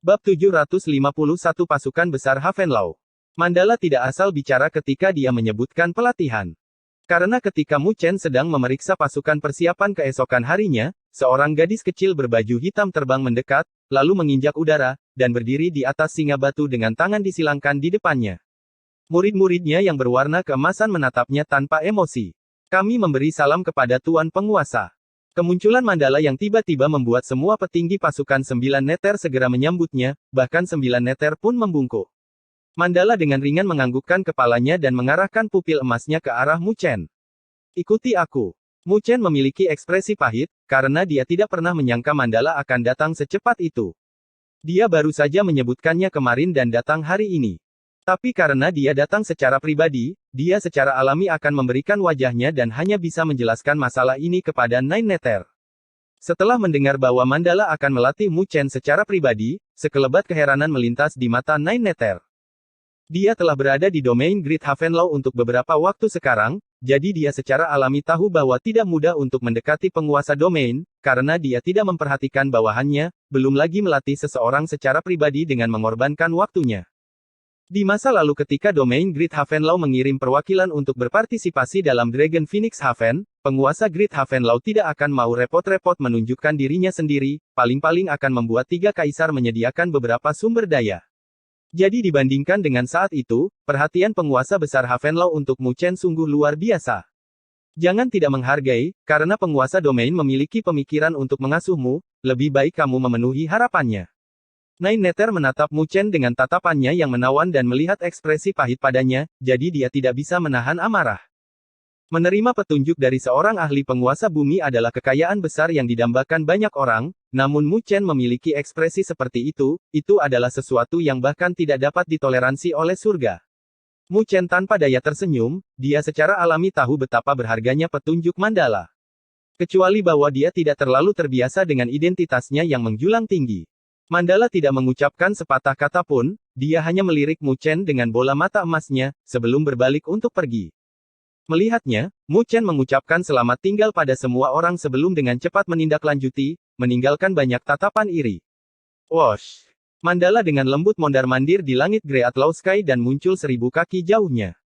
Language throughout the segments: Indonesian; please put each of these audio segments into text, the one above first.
Bab 751 Pasukan Besar Havenlau. Mandala tidak asal bicara ketika dia menyebutkan pelatihan. Karena ketika Mu Chen sedang memeriksa pasukan persiapan keesokan harinya, seorang gadis kecil berbaju hitam terbang mendekat, lalu menginjak udara, dan berdiri di atas singa batu dengan tangan disilangkan di depannya. Murid-muridnya yang berwarna keemasan menatapnya tanpa emosi. Kami memberi salam kepada Tuan Penguasa. Kemunculan Mandala yang tiba-tiba membuat semua petinggi pasukan 9 neter segera menyambutnya, bahkan 9 neter pun membungkuk. Mandala dengan ringan menganggukkan kepalanya dan mengarahkan pupil emasnya ke arah Mu Chen. Ikuti aku. Mu Chen memiliki ekspresi pahit, karena dia tidak pernah menyangka Mandala akan datang secepat itu. Dia baru saja menyebutkannya kemarin dan datang hari ini. Tapi karena dia datang secara pribadi, dia secara alami akan memberikan wajahnya dan hanya bisa menjelaskan masalah ini kepada Nine Nether. Setelah mendengar bahwa Mandala akan melatih Mu Chen secara pribadi, sekelebat keheranan melintas di mata Nine Nether. Dia telah berada di domain Great Havenlau untuk beberapa waktu sekarang, jadi dia secara alami tahu bahwa tidak mudah untuk mendekati penguasa domain, karena dia tidak memperhatikan bawahannya, belum lagi melatih seseorang secara pribadi dengan mengorbankan waktunya. Di masa lalu ketika domain Great Havenlau mengirim perwakilan untuk berpartisipasi dalam Dragon Phoenix Haven, penguasa Great Havenlau tidak akan mau repot-repot menunjukkan dirinya sendiri, paling-paling akan membuat 3 kaisar menyediakan beberapa sumber daya. Jadi dibandingkan dengan saat itu, perhatian penguasa besar Havenlau untuk Mu Chen sungguh luar biasa. Jangan tidak menghargai, karena penguasa domain memiliki pemikiran untuk mengasuhmu, lebih baik kamu memenuhi harapannya. Nine Nether menatap Mu Chen dengan tatapannya yang menawan dan melihat ekspresi pahit padanya, jadi dia tidak bisa menahan amarah. Menerima petunjuk dari seorang ahli penguasa bumi adalah kekayaan besar yang didambakan banyak orang, namun Mu Chen memiliki ekspresi seperti itu adalah sesuatu yang bahkan tidak dapat ditoleransi oleh surga. Mu Chen tanpa daya tersenyum, dia secara alami tahu betapa berharganya petunjuk Mandala. Kecuali bahwa dia tidak terlalu terbiasa dengan identitasnya yang menjulang tinggi. Mandala tidak mengucapkan sepatah kata pun, dia hanya melirik Mu Chen dengan bola mata emasnya, sebelum berbalik untuk pergi. Melihatnya, Mu Chen mengucapkan selamat tinggal pada semua orang sebelum dengan cepat menindaklanjuti, meninggalkan banyak tatapan iri. Wosh! Mandala dengan lembut mondar-mandir di langit Great Outlaw Sky dan muncul 1000 kaki jauhnya.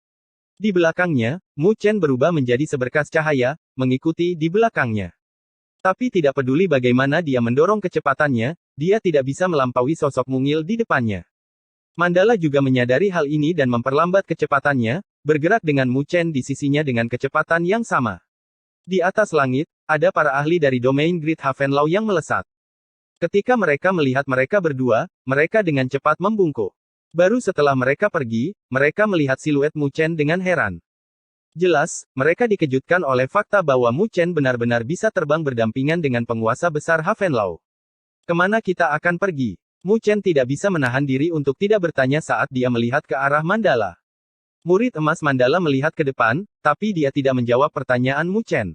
Di belakangnya, Mu Chen berubah menjadi seberkas cahaya, mengikuti di belakangnya. Tapi tidak peduli bagaimana dia mendorong kecepatannya, dia tidak bisa melampaui sosok mungil di depannya. Mandala juga menyadari hal ini dan memperlambat kecepatannya, bergerak dengan Mu Chen di sisinya dengan kecepatan yang sama. Di atas langit, ada para ahli dari domain Great Havenlau yang melesat. Ketika mereka melihat mereka berdua, mereka dengan cepat membungkuk. Baru setelah mereka pergi, mereka melihat siluet Mu Chen dengan heran. Jelas, mereka dikejutkan oleh fakta bahwa Mu Chen benar-benar bisa terbang berdampingan dengan penguasa besar Havenlau. Kemana kita akan pergi? Mu Chen tidak bisa menahan diri untuk tidak bertanya saat dia melihat ke arah Mandala. Murid emas Mandala melihat ke depan, tapi dia tidak menjawab pertanyaan Mu Chen.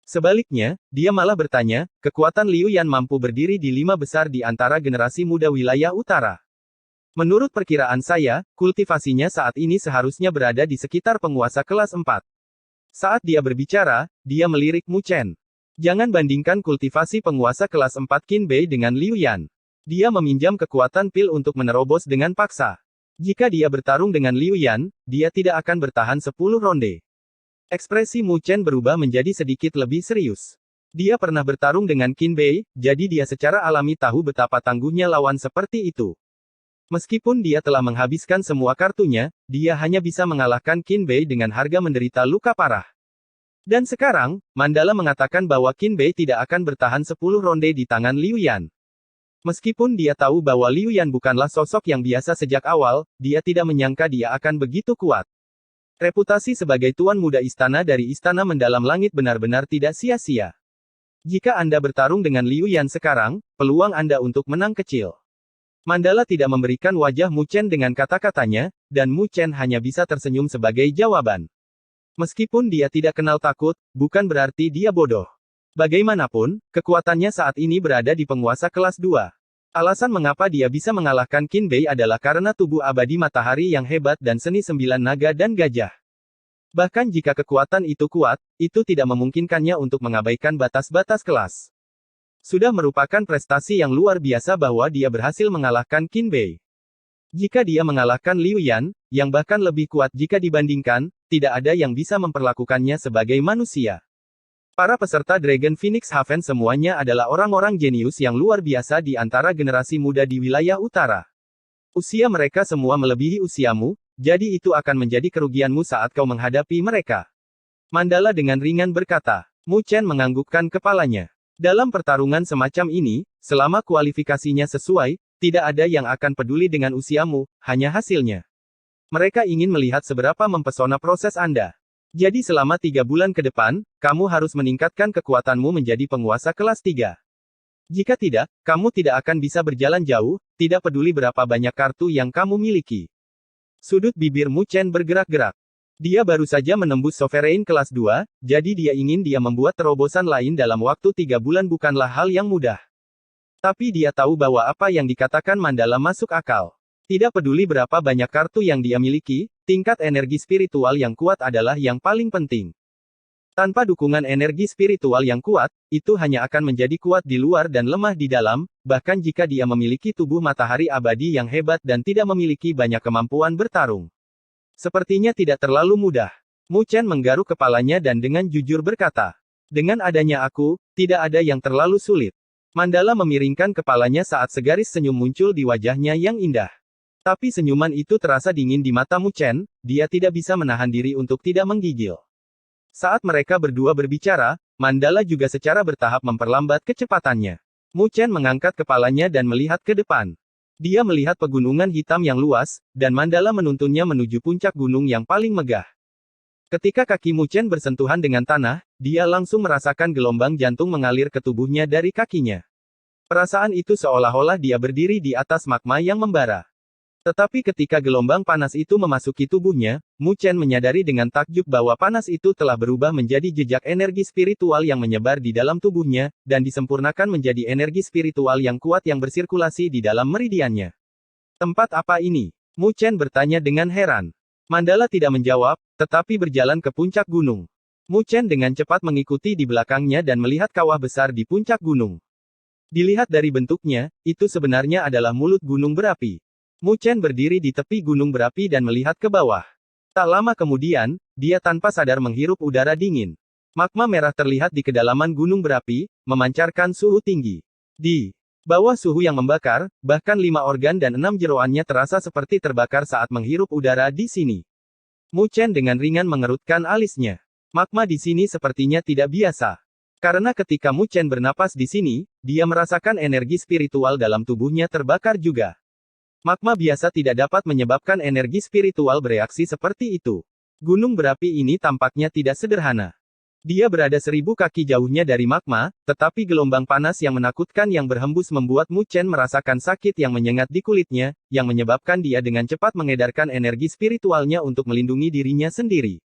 Sebaliknya, dia malah bertanya, kekuatan Liu Yan mampu berdiri di 5 besar di antara generasi muda wilayah utara. Menurut perkiraan saya, kultivasinya saat ini seharusnya berada di sekitar penguasa kelas 4. Saat dia berbicara, dia melirik Mu Chen. Jangan bandingkan kultivasi penguasa kelas 4 Qin Bei dengan Liu Yan. Dia meminjam kekuatan pil untuk menerobos dengan paksa. Jika dia bertarung dengan Liu Yan, dia tidak akan bertahan 10 ronde. Ekspresi Mu Chen berubah menjadi sedikit lebih serius. Dia pernah bertarung dengan Qin Bei, jadi dia secara alami tahu betapa tangguhnya lawan seperti itu. Meskipun dia telah menghabiskan semua kartunya, dia hanya bisa mengalahkan Qin Bei dengan harga menderita luka parah. Dan sekarang, Mandala mengatakan bahwa Qin Bei tidak akan bertahan 10 ronde di tangan Liu Yan. Meskipun dia tahu bahwa Liu Yan bukanlah sosok yang biasa sejak awal, dia tidak menyangka dia akan begitu kuat. Reputasi sebagai tuan muda istana dari Istana Mendalam Langit benar-benar tidak sia-sia. Jika Anda bertarung dengan Liu Yan sekarang, peluang Anda untuk menang kecil. Mandala tidak memberikan wajah Mu Chen dengan kata-katanya, dan Mu Chen hanya bisa tersenyum sebagai jawaban. Meskipun dia tidak kenal takut, bukan berarti dia bodoh. Bagaimanapun, kekuatannya saat ini berada di penguasa kelas 2. Alasan mengapa dia bisa mengalahkan Qin Bei adalah karena tubuh abadi matahari yang hebat dan seni 9 naga dan gajah. Bahkan jika kekuatan itu kuat, itu tidak memungkinkannya untuk mengabaikan batas-batas kelas. Sudah merupakan prestasi yang luar biasa bahwa dia berhasil mengalahkan Qin Bei. Jika dia mengalahkan Liu Yan, yang bahkan lebih kuat jika dibandingkan, tidak ada yang bisa memperlakukannya sebagai manusia. Para peserta Dragon Phoenix Haven semuanya adalah orang-orang jenius yang luar biasa di antara generasi muda di wilayah utara. Usia mereka semua melebihi usiamu, jadi itu akan menjadi kerugianmu saat kau menghadapi mereka. Mandala dengan ringan berkata. Mu Chen menganggukkan kepalanya. Dalam pertarungan semacam ini, selama kualifikasinya sesuai, tidak ada yang akan peduli dengan usiamu, hanya hasilnya. Mereka ingin melihat seberapa mempesona proses Anda. Jadi selama 3 bulan ke depan, kamu harus meningkatkan kekuatanmu menjadi penguasa kelas 3. Jika tidak, kamu tidak akan bisa berjalan jauh, tidak peduli berapa banyak kartu yang kamu miliki. Sudut bibir Mu Chen bergerak-gerak. Dia baru saja menembus Sovereign kelas 2, jadi dia ingin membuat terobosan lain dalam waktu 3 bulan bukanlah hal yang mudah. Tapi dia tahu bahwa apa yang dikatakan Mandala masuk akal. Tidak peduli berapa banyak kartu yang dia miliki, tingkat energi spiritual yang kuat adalah yang paling penting. Tanpa dukungan energi spiritual yang kuat, itu hanya akan menjadi kuat di luar dan lemah di dalam, bahkan jika dia memiliki tubuh matahari abadi yang hebat dan tidak memiliki banyak kemampuan bertarung. Sepertinya tidak terlalu mudah. Mu Chen menggaruk kepalanya dan dengan jujur berkata, dengan adanya aku, tidak ada yang terlalu sulit. Mandala memiringkan kepalanya saat segaris senyum muncul di wajahnya yang indah. Tapi senyuman itu terasa dingin di mata Mu Chen, dia tidak bisa menahan diri untuk tidak menggigil. Saat mereka berdua berbicara, Mandala juga secara bertahap memperlambat kecepatannya. Mu Chen mengangkat kepalanya dan melihat ke depan. Dia melihat pegunungan hitam yang luas, dan Mandala menuntunnya menuju puncak gunung yang paling megah. Ketika kaki Mu Chen bersentuhan dengan tanah, dia langsung merasakan gelombang jantung mengalir ke tubuhnya dari kakinya. Perasaan itu seolah-olah dia berdiri di atas magma yang membara. Tetapi ketika gelombang panas itu memasuki tubuhnya, Mu Chen menyadari dengan takjub bahwa panas itu telah berubah menjadi jejak energi spiritual yang menyebar di dalam tubuhnya, dan disempurnakan menjadi energi spiritual yang kuat yang bersirkulasi di dalam meridiannya. Tempat apa ini? Mu Chen bertanya dengan heran. Mandala tidak menjawab, tetapi berjalan ke puncak gunung. Mu Chen dengan cepat mengikuti di belakangnya dan melihat kawah besar di puncak gunung. Dilihat dari bentuknya, itu sebenarnya adalah mulut gunung berapi. Mu Chen berdiri di tepi gunung berapi dan melihat ke bawah. Tak lama kemudian, dia tanpa sadar menghirup udara dingin. Magma merah terlihat di kedalaman gunung berapi, memancarkan suhu tinggi. Di bawah suhu yang membakar, bahkan 5 organ dan 6 jeroannya terasa seperti terbakar saat menghirup udara di sini. Mu Chen dengan ringan mengerutkan alisnya. Magma di sini sepertinya tidak biasa. Karena ketika Mu Chen bernapas di sini, dia merasakan energi spiritual dalam tubuhnya terbakar juga. Magma biasa tidak dapat menyebabkan energi spiritual bereaksi seperti itu. Gunung berapi ini tampaknya tidak sederhana. Dia berada 1000 kaki jauhnya dari magma, tetapi gelombang panas yang menakutkan yang berhembus membuat Mu Chen merasakan sakit yang menyengat di kulitnya, yang menyebabkan dia dengan cepat mengedarkan energi spiritualnya untuk melindungi dirinya sendiri.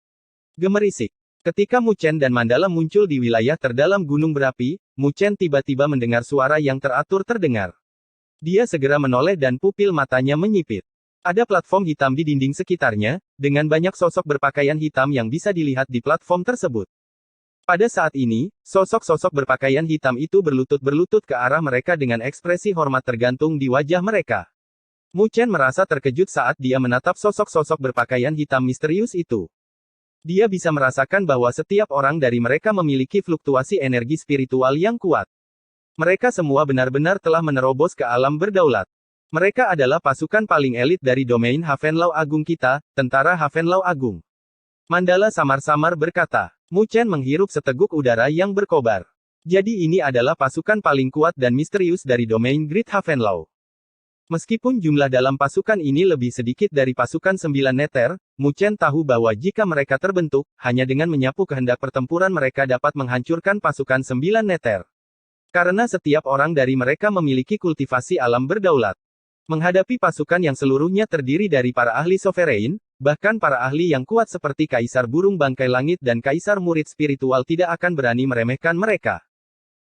Gemerisik. Ketika Mu Chen dan Mandala muncul di wilayah terdalam gunung berapi, Mu Chen tiba-tiba mendengar suara yang teratur terdengar. Dia segera menoleh dan pupil matanya menyipit. Ada platform hitam di dinding sekitarnya, dengan banyak sosok berpakaian hitam yang bisa dilihat di platform tersebut. Pada saat ini, sosok-sosok berpakaian hitam itu berlutut-berlutut ke arah mereka dengan ekspresi hormat tergantung di wajah mereka. Mu Chen merasa terkejut saat dia menatap sosok-sosok berpakaian hitam misterius itu. Dia bisa merasakan bahwa setiap orang dari mereka memiliki fluktuasi energi spiritual yang kuat. Mereka semua benar-benar telah menerobos ke alam berdaulat. Mereka adalah pasukan paling elit dari domain Havenlau Agung kita, tentara Havenlau Agung. Mandala samar-samar berkata. Mu Chen menghirup seteguk udara yang berkobar. Jadi ini adalah pasukan paling kuat dan misterius dari domain Great Havenlau. Meskipun jumlah dalam pasukan ini lebih sedikit dari pasukan 9 neter, Mu Chen tahu bahwa jika mereka terbentuk, hanya dengan menyapu kehendak pertempuran mereka dapat menghancurkan pasukan 9 neter. Karena setiap orang dari mereka memiliki kultivasi alam berdaulat. Menghadapi pasukan yang seluruhnya terdiri dari para ahli sovereign, bahkan para ahli yang kuat seperti Kaisar Burung Bangkai Langit dan Kaisar Murid Spiritual tidak akan berani meremehkan mereka.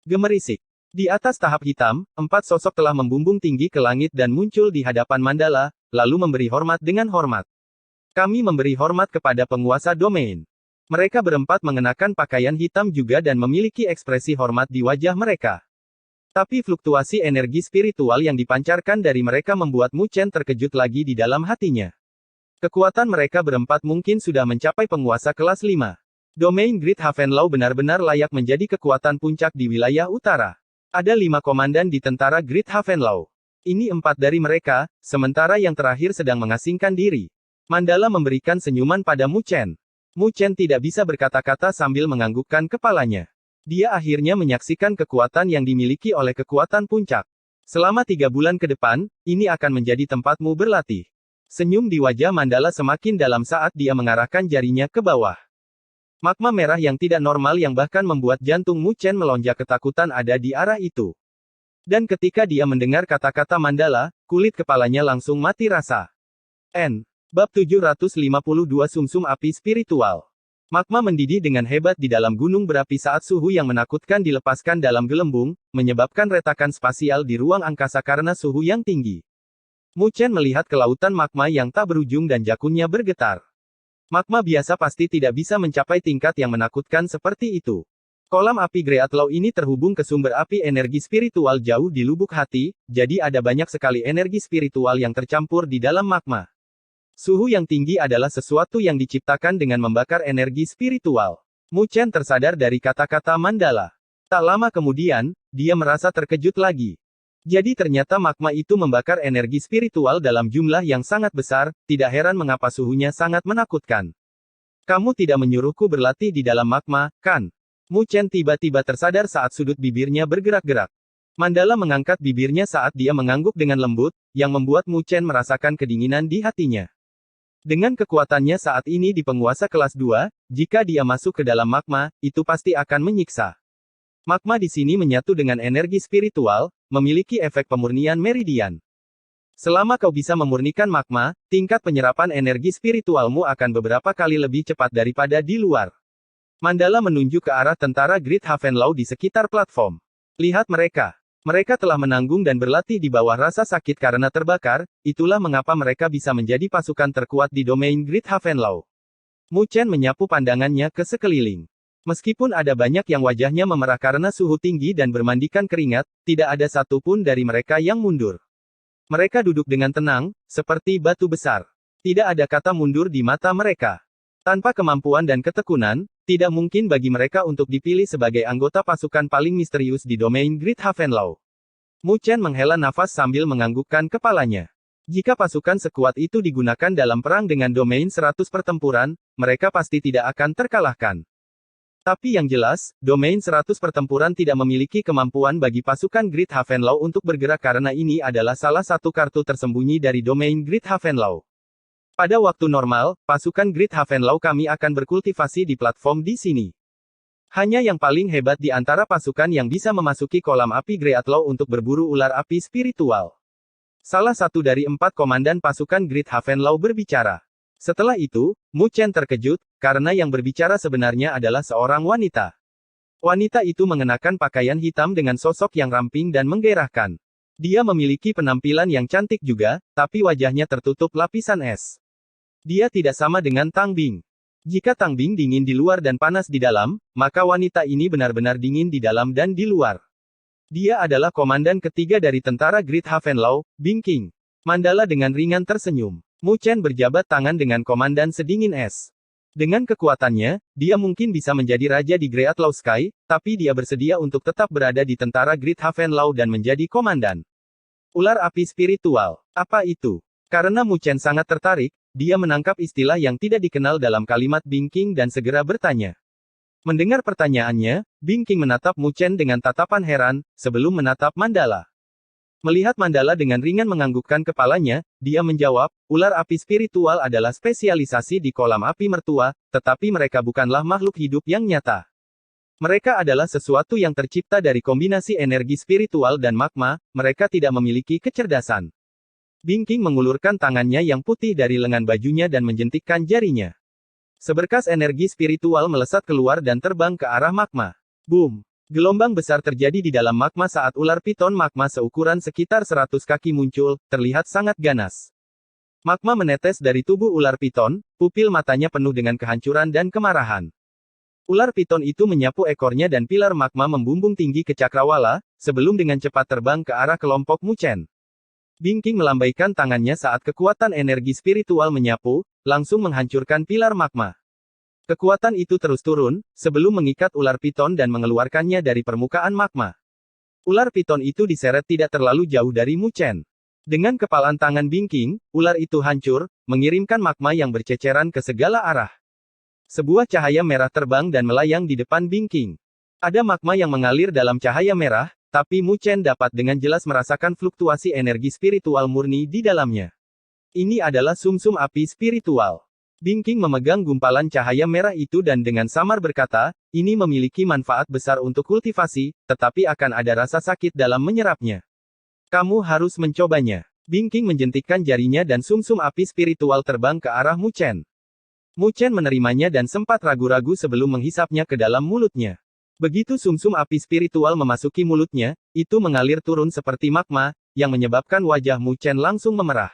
Gemerisik. Di atas tahap hitam, 4 sosok telah membumbung tinggi ke langit dan muncul di hadapan Mandala, lalu memberi hormat dengan hormat. Kami memberi hormat kepada penguasa domain. Mereka berempat mengenakan pakaian hitam juga dan memiliki ekspresi hormat di wajah mereka. Tapi fluktuasi energi spiritual yang dipancarkan dari mereka membuat Mu Chen terkejut lagi di dalam hatinya. Kekuatan mereka berempat mungkin sudah mencapai penguasa kelas 5. Domain Great Havenlau benar-benar layak menjadi kekuatan puncak di wilayah utara. Ada 5 komandan di tentara Great Havenlau. Ini 4 dari mereka, sementara yang terakhir sedang mengasingkan diri. Mandala memberikan senyuman pada Mu Chen. Mu Chen tidak bisa berkata-kata sambil menganggukkan kepalanya. Dia akhirnya menyaksikan kekuatan yang dimiliki oleh kekuatan puncak. Selama 3 bulan ke depan, ini akan menjadi tempatmu berlatih. Senyum di wajah Mandala semakin dalam saat dia mengarahkan jarinya ke bawah. Magma merah yang tidak normal yang bahkan membuat jantung Mu Chen melonjak ketakutan ada di arah itu. Dan ketika dia mendengar kata-kata Mandala, kulit kepalanya langsung mati rasa. Bab 752 Sumsum Api Spiritual. Magma mendidih dengan hebat di dalam gunung berapi saat suhu yang menakutkan dilepaskan dalam gelembung, menyebabkan retakan spasial di ruang angkasa karena suhu yang tinggi. Mu Chen melihat kelautan magma yang tak berujung dan jakunnya bergetar. Magma biasa pasti tidak bisa mencapai tingkat yang menakutkan seperti itu. Kolam api Great Law ini terhubung ke sumber api energi spiritual jauh di lubuk hati, jadi ada banyak sekali energi spiritual yang tercampur di dalam magma. Suhu yang tinggi adalah sesuatu yang diciptakan dengan membakar energi spiritual. Mu Chen tersadar dari kata-kata Mandala. Tak lama kemudian, dia merasa terkejut lagi. Jadi ternyata magma itu membakar energi spiritual dalam jumlah yang sangat besar, tidak heran mengapa suhunya sangat menakutkan. Kamu tidak menyuruhku berlatih di dalam magma, kan? Mu Chen tiba-tiba tersadar saat sudut bibirnya bergerak-gerak. Mandala mengangkat bibirnya saat dia mengangguk dengan lembut, yang membuat Mu Chen merasakan kedinginan di hatinya. Dengan kekuatannya saat ini di penguasa kelas 2, jika dia masuk ke dalam magma, itu pasti akan menyiksa. Magma di sini menyatu dengan energi spiritual, memiliki efek pemurnian meridian. Selama kau bisa memurnikan magma, tingkat penyerapan energi spiritualmu akan beberapa kali lebih cepat daripada di luar. Mandala menunjuk ke arah tentara Great Havenlau di sekitar platform. Lihat mereka. Mereka telah menanggung dan berlatih di bawah rasa sakit karena terbakar, itulah mengapa mereka bisa menjadi pasukan terkuat di domain Great Havenlau. Mu Chen menyapu pandangannya ke sekeliling. Meskipun ada banyak yang wajahnya memerah karena suhu tinggi dan bermandikan keringat, tidak ada satupun dari mereka yang mundur. Mereka duduk dengan tenang, seperti batu besar. Tidak ada kata mundur di mata mereka. Tanpa kemampuan dan ketekunan, tidak mungkin bagi mereka untuk dipilih sebagai anggota pasukan paling misterius di domain Great Havenlau. Mu Chen menghela nafas sambil menganggukkan kepalanya. Jika pasukan sekuat itu digunakan dalam perang dengan domain 100 pertempuran, mereka pasti tidak akan terkalahkan. Tapi yang jelas, domain 100 pertempuran tidak memiliki kemampuan bagi pasukan Great Havenlau untuk bergerak karena ini adalah salah satu kartu tersembunyi dari domain Great Havenlau. Pada waktu normal, pasukan Great Havenlau kami akan berkultivasi di platform di sini. Hanya yang paling hebat di antara pasukan yang bisa memasuki kolam api Great Law untuk berburu ular api spiritual. Salah satu dari 4 komandan pasukan Great Havenlau berbicara. Setelah itu, Mu Chen terkejut, karena yang berbicara sebenarnya adalah seorang wanita. Wanita itu mengenakan pakaian hitam dengan sosok yang ramping dan menggairahkan. Dia memiliki penampilan yang cantik juga, tapi wajahnya tertutup lapisan es. Dia tidak sama dengan Tang Bing. Jika Tang Bing dingin di luar dan panas di dalam, maka wanita ini benar-benar dingin di dalam dan di luar. Dia adalah komandan ketiga dari tentara Great Havenlau, Bing King. Mandala dengan ringan tersenyum. Mu Chen berjabat tangan dengan komandan sedingin es. Dengan kekuatannya, dia mungkin bisa menjadi raja di Great Law Sky, tapi dia bersedia untuk tetap berada di tentara Great Havenlau dan menjadi komandan. Ular api spiritual. Apa itu? Karena Mu Chen sangat tertarik, dia menangkap istilah yang tidak dikenal dalam kalimat Bing King dan segera bertanya. Mendengar pertanyaannya, Bing King menatap Mu Chen dengan tatapan heran, sebelum menatap Mandala. Melihat Mandala dengan ringan menganggukkan kepalanya, dia menjawab, ular api spiritual adalah spesialisasi di kolam api mertua, tetapi mereka bukanlah makhluk hidup yang nyata. Mereka adalah sesuatu yang tercipta dari kombinasi energi spiritual dan magma, mereka tidak memiliki kecerdasan. Bing King mengulurkan tangannya yang putih dari lengan bajunya dan menjentikkan jarinya. Seberkas energi spiritual melesat keluar dan terbang ke arah magma. Boom! Gelombang besar terjadi di dalam magma saat ular piton magma seukuran sekitar 100 kaki muncul, terlihat sangat ganas. Magma menetes dari tubuh ular piton, pupil matanya penuh dengan kehancuran dan kemarahan. Ular piton itu menyapu ekornya dan pilar magma membumbung tinggi ke cakrawala, sebelum dengan cepat terbang ke arah kelompok Mu Chen. Bingking melambaikan tangannya saat kekuatan energi spiritual menyapu, langsung menghancurkan pilar magma. Kekuatan itu terus turun, sebelum mengikat ular piton dan mengeluarkannya dari permukaan magma. Ular piton itu diseret tidak terlalu jauh dari Mu Chen. Dengan kepalan tangan Bingking, ular itu hancur, mengirimkan magma yang berceceran ke segala arah. Sebuah cahaya merah terbang dan melayang di depan Bingking. Ada magma yang mengalir dalam cahaya merah, tapi Mu Chen dapat dengan jelas merasakan fluktuasi energi spiritual murni di dalamnya. Ini adalah sumsum api spiritual. Bingking memegang gumpalan cahaya merah itu dan dengan samar berkata, ini memiliki manfaat besar untuk kultivasi, tetapi akan ada rasa sakit dalam menyerapnya. Kamu harus mencobanya. Bingking menjentikkan jarinya dan sumsum api spiritual terbang ke arah Mu Chen. Mu Chen menerimanya dan sempat ragu-ragu sebelum menghisapnya ke dalam mulutnya. Begitu sumsum api spiritual memasuki mulutnya, itu mengalir turun seperti magma, yang menyebabkan wajah Mu Chen langsung memerah.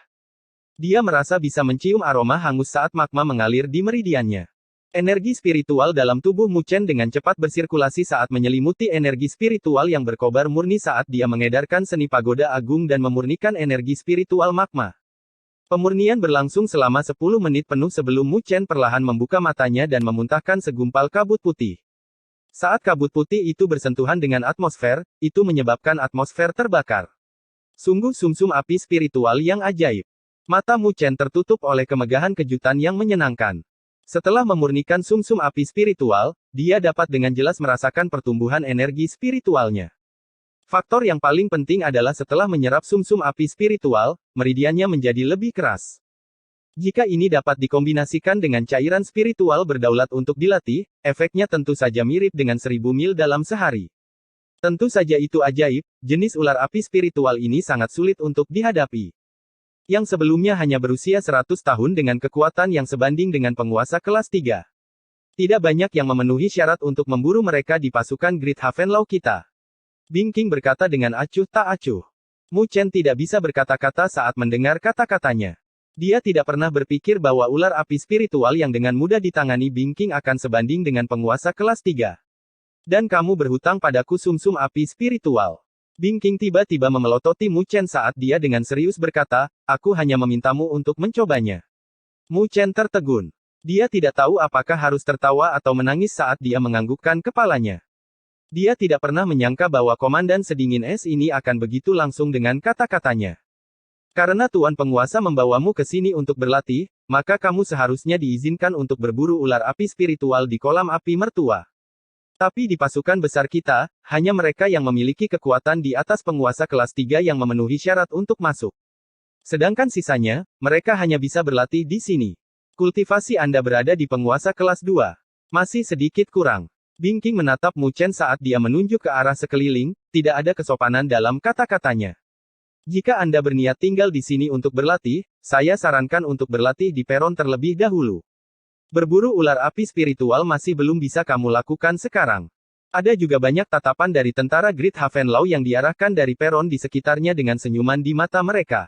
Dia merasa bisa mencium aroma hangus saat magma mengalir di meridiannya. Energi spiritual dalam tubuh Mu Chen dengan cepat bersirkulasi saat menyelimuti energi spiritual yang berkobar murni saat dia mengedarkan seni pagoda agung dan memurnikan energi spiritual magma. Pemurnian berlangsung selama 10 menit penuh sebelum Mu Chen perlahan membuka matanya dan memuntahkan segumpal kabut putih. Saat kabut putih itu bersentuhan dengan atmosfer, itu menyebabkan atmosfer terbakar. Sungguh sumsum api spiritual yang ajaib. Mata Mu Chen tertutup oleh kemegahan kejutan yang menyenangkan. Setelah memurnikan sumsum api spiritual, dia dapat dengan jelas merasakan pertumbuhan energi spiritualnya. Faktor yang paling penting adalah setelah menyerap sumsum api spiritual, meridiannya menjadi lebih keras. Jika ini dapat dikombinasikan dengan cairan spiritual berdaulat untuk dilatih, efeknya tentu saja mirip dengan 1000 mil dalam sehari. Tentu saja itu ajaib, jenis ular api spiritual ini sangat sulit untuk dihadapi. Yang sebelumnya hanya berusia 100 tahun dengan kekuatan yang sebanding dengan penguasa kelas 3. Tidak banyak yang memenuhi syarat untuk memburu mereka di pasukan Great Havenlaw kita. Bingking berkata dengan acuh tak acuh. Mu Chen tidak bisa berkata-kata saat mendengar kata-katanya. Dia tidak pernah berpikir bahwa ular api spiritual yang dengan mudah ditangani Bingking akan sebanding dengan penguasa kelas 3. Dan kamu berhutang padaku sumsum api spiritual. Bingking tiba-tiba memelototi Mu Chen saat dia dengan serius berkata, aku hanya memintamu untuk mencobanya. Mu Chen tertegun. Dia tidak tahu apakah harus tertawa atau menangis saat dia menganggukkan kepalanya. Dia tidak pernah menyangka bahwa komandan sedingin es ini akan begitu langsung dengan kata-katanya. Karena Tuan Penguasa membawamu ke sini untuk berlatih, maka kamu seharusnya diizinkan untuk berburu ular api spiritual di kolam api mertua. Tapi di pasukan besar kita, hanya mereka yang memiliki kekuatan di atas penguasa kelas 3 yang memenuhi syarat untuk masuk. Sedangkan sisanya, mereka hanya bisa berlatih di sini. Kultivasi Anda berada di penguasa kelas 2. Masih sedikit kurang. Bingking menatap Mu Chen saat dia menunjuk ke arah sekeliling, tidak ada kesopanan dalam kata-katanya. Jika Anda berniat tinggal di sini untuk berlatih, saya sarankan untuk berlatih di peron terlebih dahulu. Berburu ular api spiritual masih belum bisa kamu lakukan sekarang. Ada juga banyak tatapan dari tentara Great Havenlaw yang diarahkan dari peron di sekitarnya dengan senyuman di mata mereka.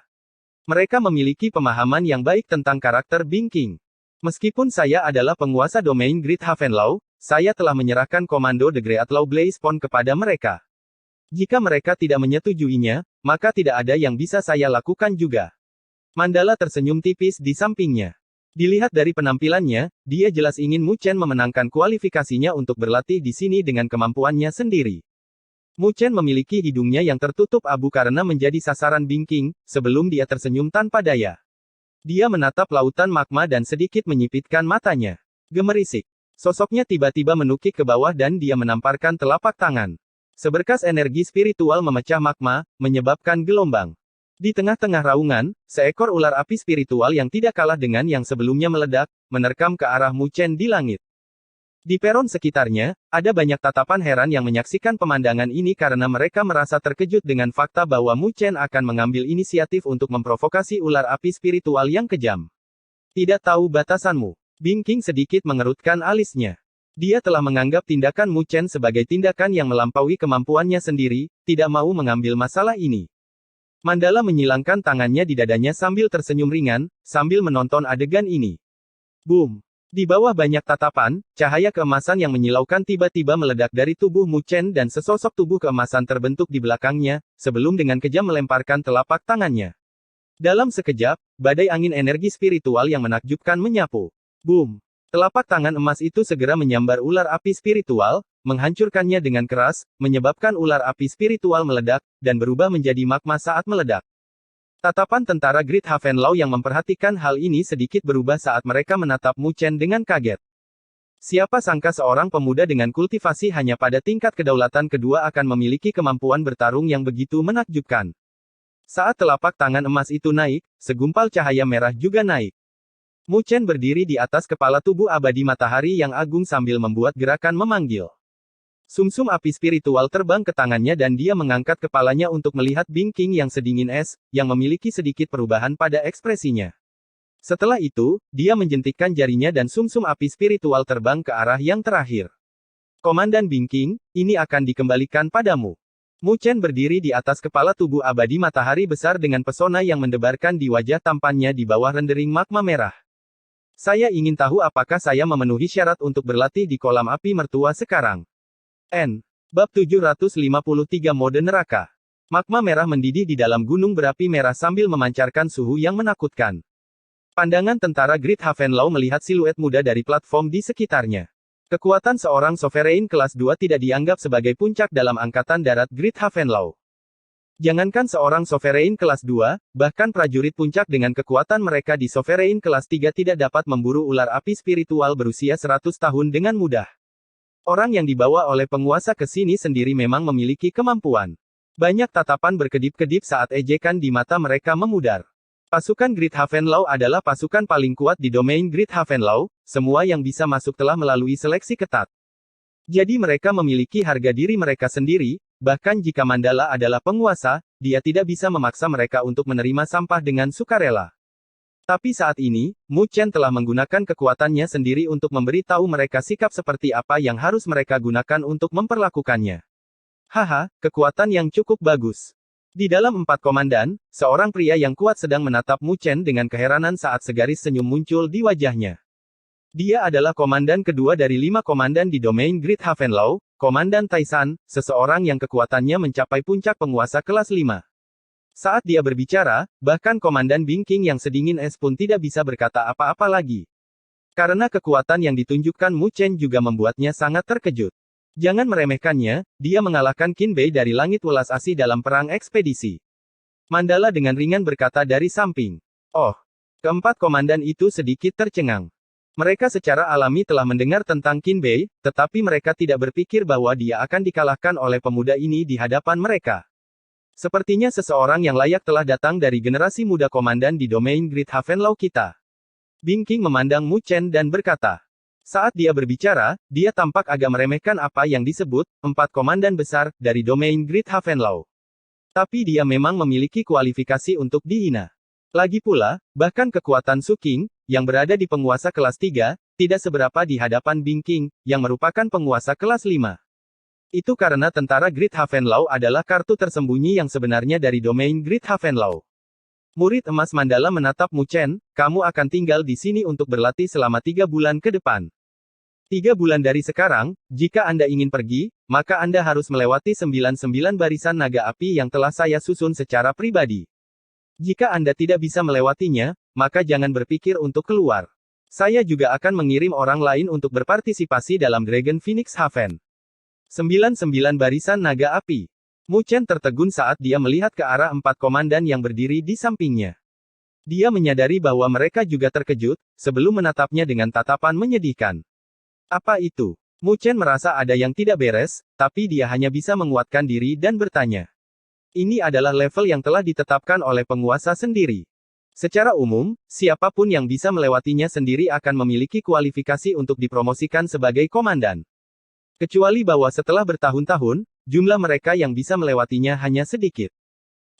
Mereka memiliki pemahaman yang baik tentang karakter Bingking. Meskipun saya adalah penguasa domain Great Havenlaw, saya telah menyerahkan komando The Great Outlaw Blaze Pond kepada mereka. Jika mereka tidak menyetujuinya, maka tidak ada yang bisa saya lakukan juga. Mandala tersenyum tipis di sampingnya. Dilihat dari penampilannya, dia jelas ingin Mu Chen memenangkan kualifikasinya untuk berlatih di sini dengan kemampuannya sendiri. Mu Chen memiliki hidungnya yang tertutup abu karena menjadi sasaran Bingking, sebelum dia tersenyum tanpa daya. Dia menatap lautan magma dan sedikit menyipitkan matanya. Gemerisik. Sosoknya tiba-tiba menukik ke bawah dan dia menamparkan telapak tangan. Seberkas energi spiritual memecah magma, menyebabkan gelombang. Di tengah-tengah raungan, seekor ular api spiritual yang tidak kalah dengan yang sebelumnya meledak, menerkam ke arah Mu Chen di langit. Di peron sekitarnya, ada banyak tatapan heran yang menyaksikan pemandangan ini karena mereka merasa terkejut dengan fakta bahwa Mu Chen akan mengambil inisiatif untuk memprovokasi ular api spiritual yang kejam. Tidak tahu batasanmu. Bingking sedikit mengerutkan alisnya. Dia telah menganggap tindakan Mu Chen sebagai tindakan yang melampaui kemampuannya sendiri, tidak mau mengambil masalah ini. Mandala menyilangkan tangannya di dadanya sambil tersenyum ringan, sambil menonton adegan ini. Boom! Di bawah banyak tatapan, cahaya keemasan yang menyilaukan tiba-tiba meledak dari tubuh Mu Chen dan sesosok tubuh keemasan terbentuk di belakangnya, sebelum dengan kejam melemparkan telapak tangannya. Dalam sekejap, badai angin energi spiritual yang menakjubkan menyapu. Boom! Telapak tangan emas itu segera menyambar ular api spiritual, menghancurkannya dengan keras, menyebabkan ular api spiritual meledak, dan berubah menjadi magma saat meledak. Tatapan tentara Great Havenlaw yang memperhatikan hal ini sedikit berubah saat mereka menatap Mu Chen dengan kaget. Siapa sangka seorang pemuda dengan kultivasi hanya pada tingkat kedaulatan kedua akan memiliki kemampuan bertarung yang begitu menakjubkan. Saat telapak tangan emas itu naik, segumpal cahaya merah juga naik. Mu Chen berdiri di atas kepala tubuh abadi matahari yang agung sambil membuat gerakan memanggil. Sumsum api spiritual terbang ke tangannya dan dia mengangkat kepalanya untuk melihat Bing King yang sedingin es, yang memiliki sedikit perubahan pada ekspresinya. Setelah itu, dia menjentikkan jarinya dan sumsum api spiritual terbang ke arah yang terakhir. Komandan Bing King, ini akan dikembalikan padamu. Mu Chen berdiri di atas kepala tubuh abadi matahari besar dengan pesona yang mendebarkan di wajah tampannya di bawah rendering magma merah. Saya ingin tahu apakah saya memenuhi syarat untuk berlatih di kolam api mertua sekarang. Bab 753 Mode Neraka. Magma merah mendidih di dalam gunung berapi merah sambil memancarkan suhu yang menakutkan. Pandangan tentara Great Havenlaw melihat siluet muda dari platform di sekitarnya. Kekuatan seorang Sovereign kelas 2 tidak dianggap sebagai puncak dalam angkatan darat Great Havenlaw. Jangankan seorang Sovereign kelas 2, bahkan prajurit puncak dengan kekuatan mereka di Sovereign kelas 3 tidak dapat memburu ular api spiritual berusia 100 tahun dengan mudah. Orang yang dibawa oleh penguasa ke sini sendiri memang memiliki kemampuan. Banyak tatapan berkedip-kedip saat ejekan di mata mereka memudar. Pasukan Great Havenlaw adalah pasukan paling kuat di domain Great Havenlaw, semua yang bisa masuk telah melalui seleksi ketat. Jadi mereka memiliki harga diri mereka sendiri, bahkan jika Mandala adalah penguasa, dia tidak bisa memaksa mereka untuk menerima sampah dengan sukarela. Tapi saat ini, Mu Chen telah menggunakan kekuatannya sendiri untuk memberi tahu mereka sikap seperti apa yang harus mereka gunakan untuk memperlakukannya. Haha, kekuatan yang cukup bagus. Di dalam 4 komandan, seorang pria yang kuat sedang menatap Mu Chen dengan keheranan saat segaris senyum muncul di wajahnya. Dia adalah komandan kedua dari 5 komandan di domain Great Havenlaw, Komandan Taisan, seseorang yang kekuatannya mencapai puncak penguasa kelas 5. Saat dia berbicara, bahkan Komandan Bing King yang sedingin es pun tidak bisa berkata apa-apa lagi. Karena kekuatan yang ditunjukkan Mu Chen juga membuatnya sangat terkejut. Jangan meremehkannya, dia mengalahkan Qin Bei dari langit welas asih dalam perang ekspedisi. Mandala dengan ringan berkata dari samping. Oh, keempat komandan itu sedikit tercengang. Mereka secara alami telah mendengar tentang Qin Bei, tetapi mereka tidak berpikir bahwa dia akan dikalahkan oleh pemuda ini di hadapan mereka. Sepertinya seseorang yang layak telah datang dari generasi muda komandan di domain Great Havenlaw kita. Bing King memandang Mu Chen dan berkata. Saat dia berbicara, dia tampak agak meremehkan apa yang disebut 4 komandan besar dari domain Great Havenlaw. Tapi dia memang memiliki kualifikasi untuk dihina. Lagi pula, bahkan kekuatan Su King, yang berada di penguasa kelas 3, tidak seberapa di hadapan Bing King, yang merupakan penguasa kelas 5. Itu karena tentara Great Havenlaw adalah kartu tersembunyi yang sebenarnya dari domain Great Havenlaw. Murid emas Mandala menatap Mu Chen, kamu akan tinggal di sini untuk berlatih selama 3 bulan ke depan. 3 bulan dari sekarang, jika Anda ingin pergi, maka Anda harus melewati 99 barisan naga api yang telah saya susun secara pribadi. Jika Anda tidak bisa melewatinya, maka jangan berpikir untuk keluar. Saya juga akan mengirim orang lain untuk berpartisipasi dalam Dragon Phoenix Haven. 99 barisan naga api. Mu Chen tertegun saat dia melihat ke arah 4 komandan yang berdiri di sampingnya. Dia menyadari bahwa mereka juga terkejut, sebelum menatapnya dengan tatapan menyedihkan. Apa itu? Mu Chen merasa ada yang tidak beres, tapi dia hanya bisa menguatkan diri dan bertanya. Ini adalah level yang telah ditetapkan oleh penguasa sendiri. Secara umum, siapapun yang bisa melewatinya sendiri akan memiliki kualifikasi untuk dipromosikan sebagai komandan. Kecuali bahwa setelah bertahun-tahun, jumlah mereka yang bisa melewatinya hanya sedikit.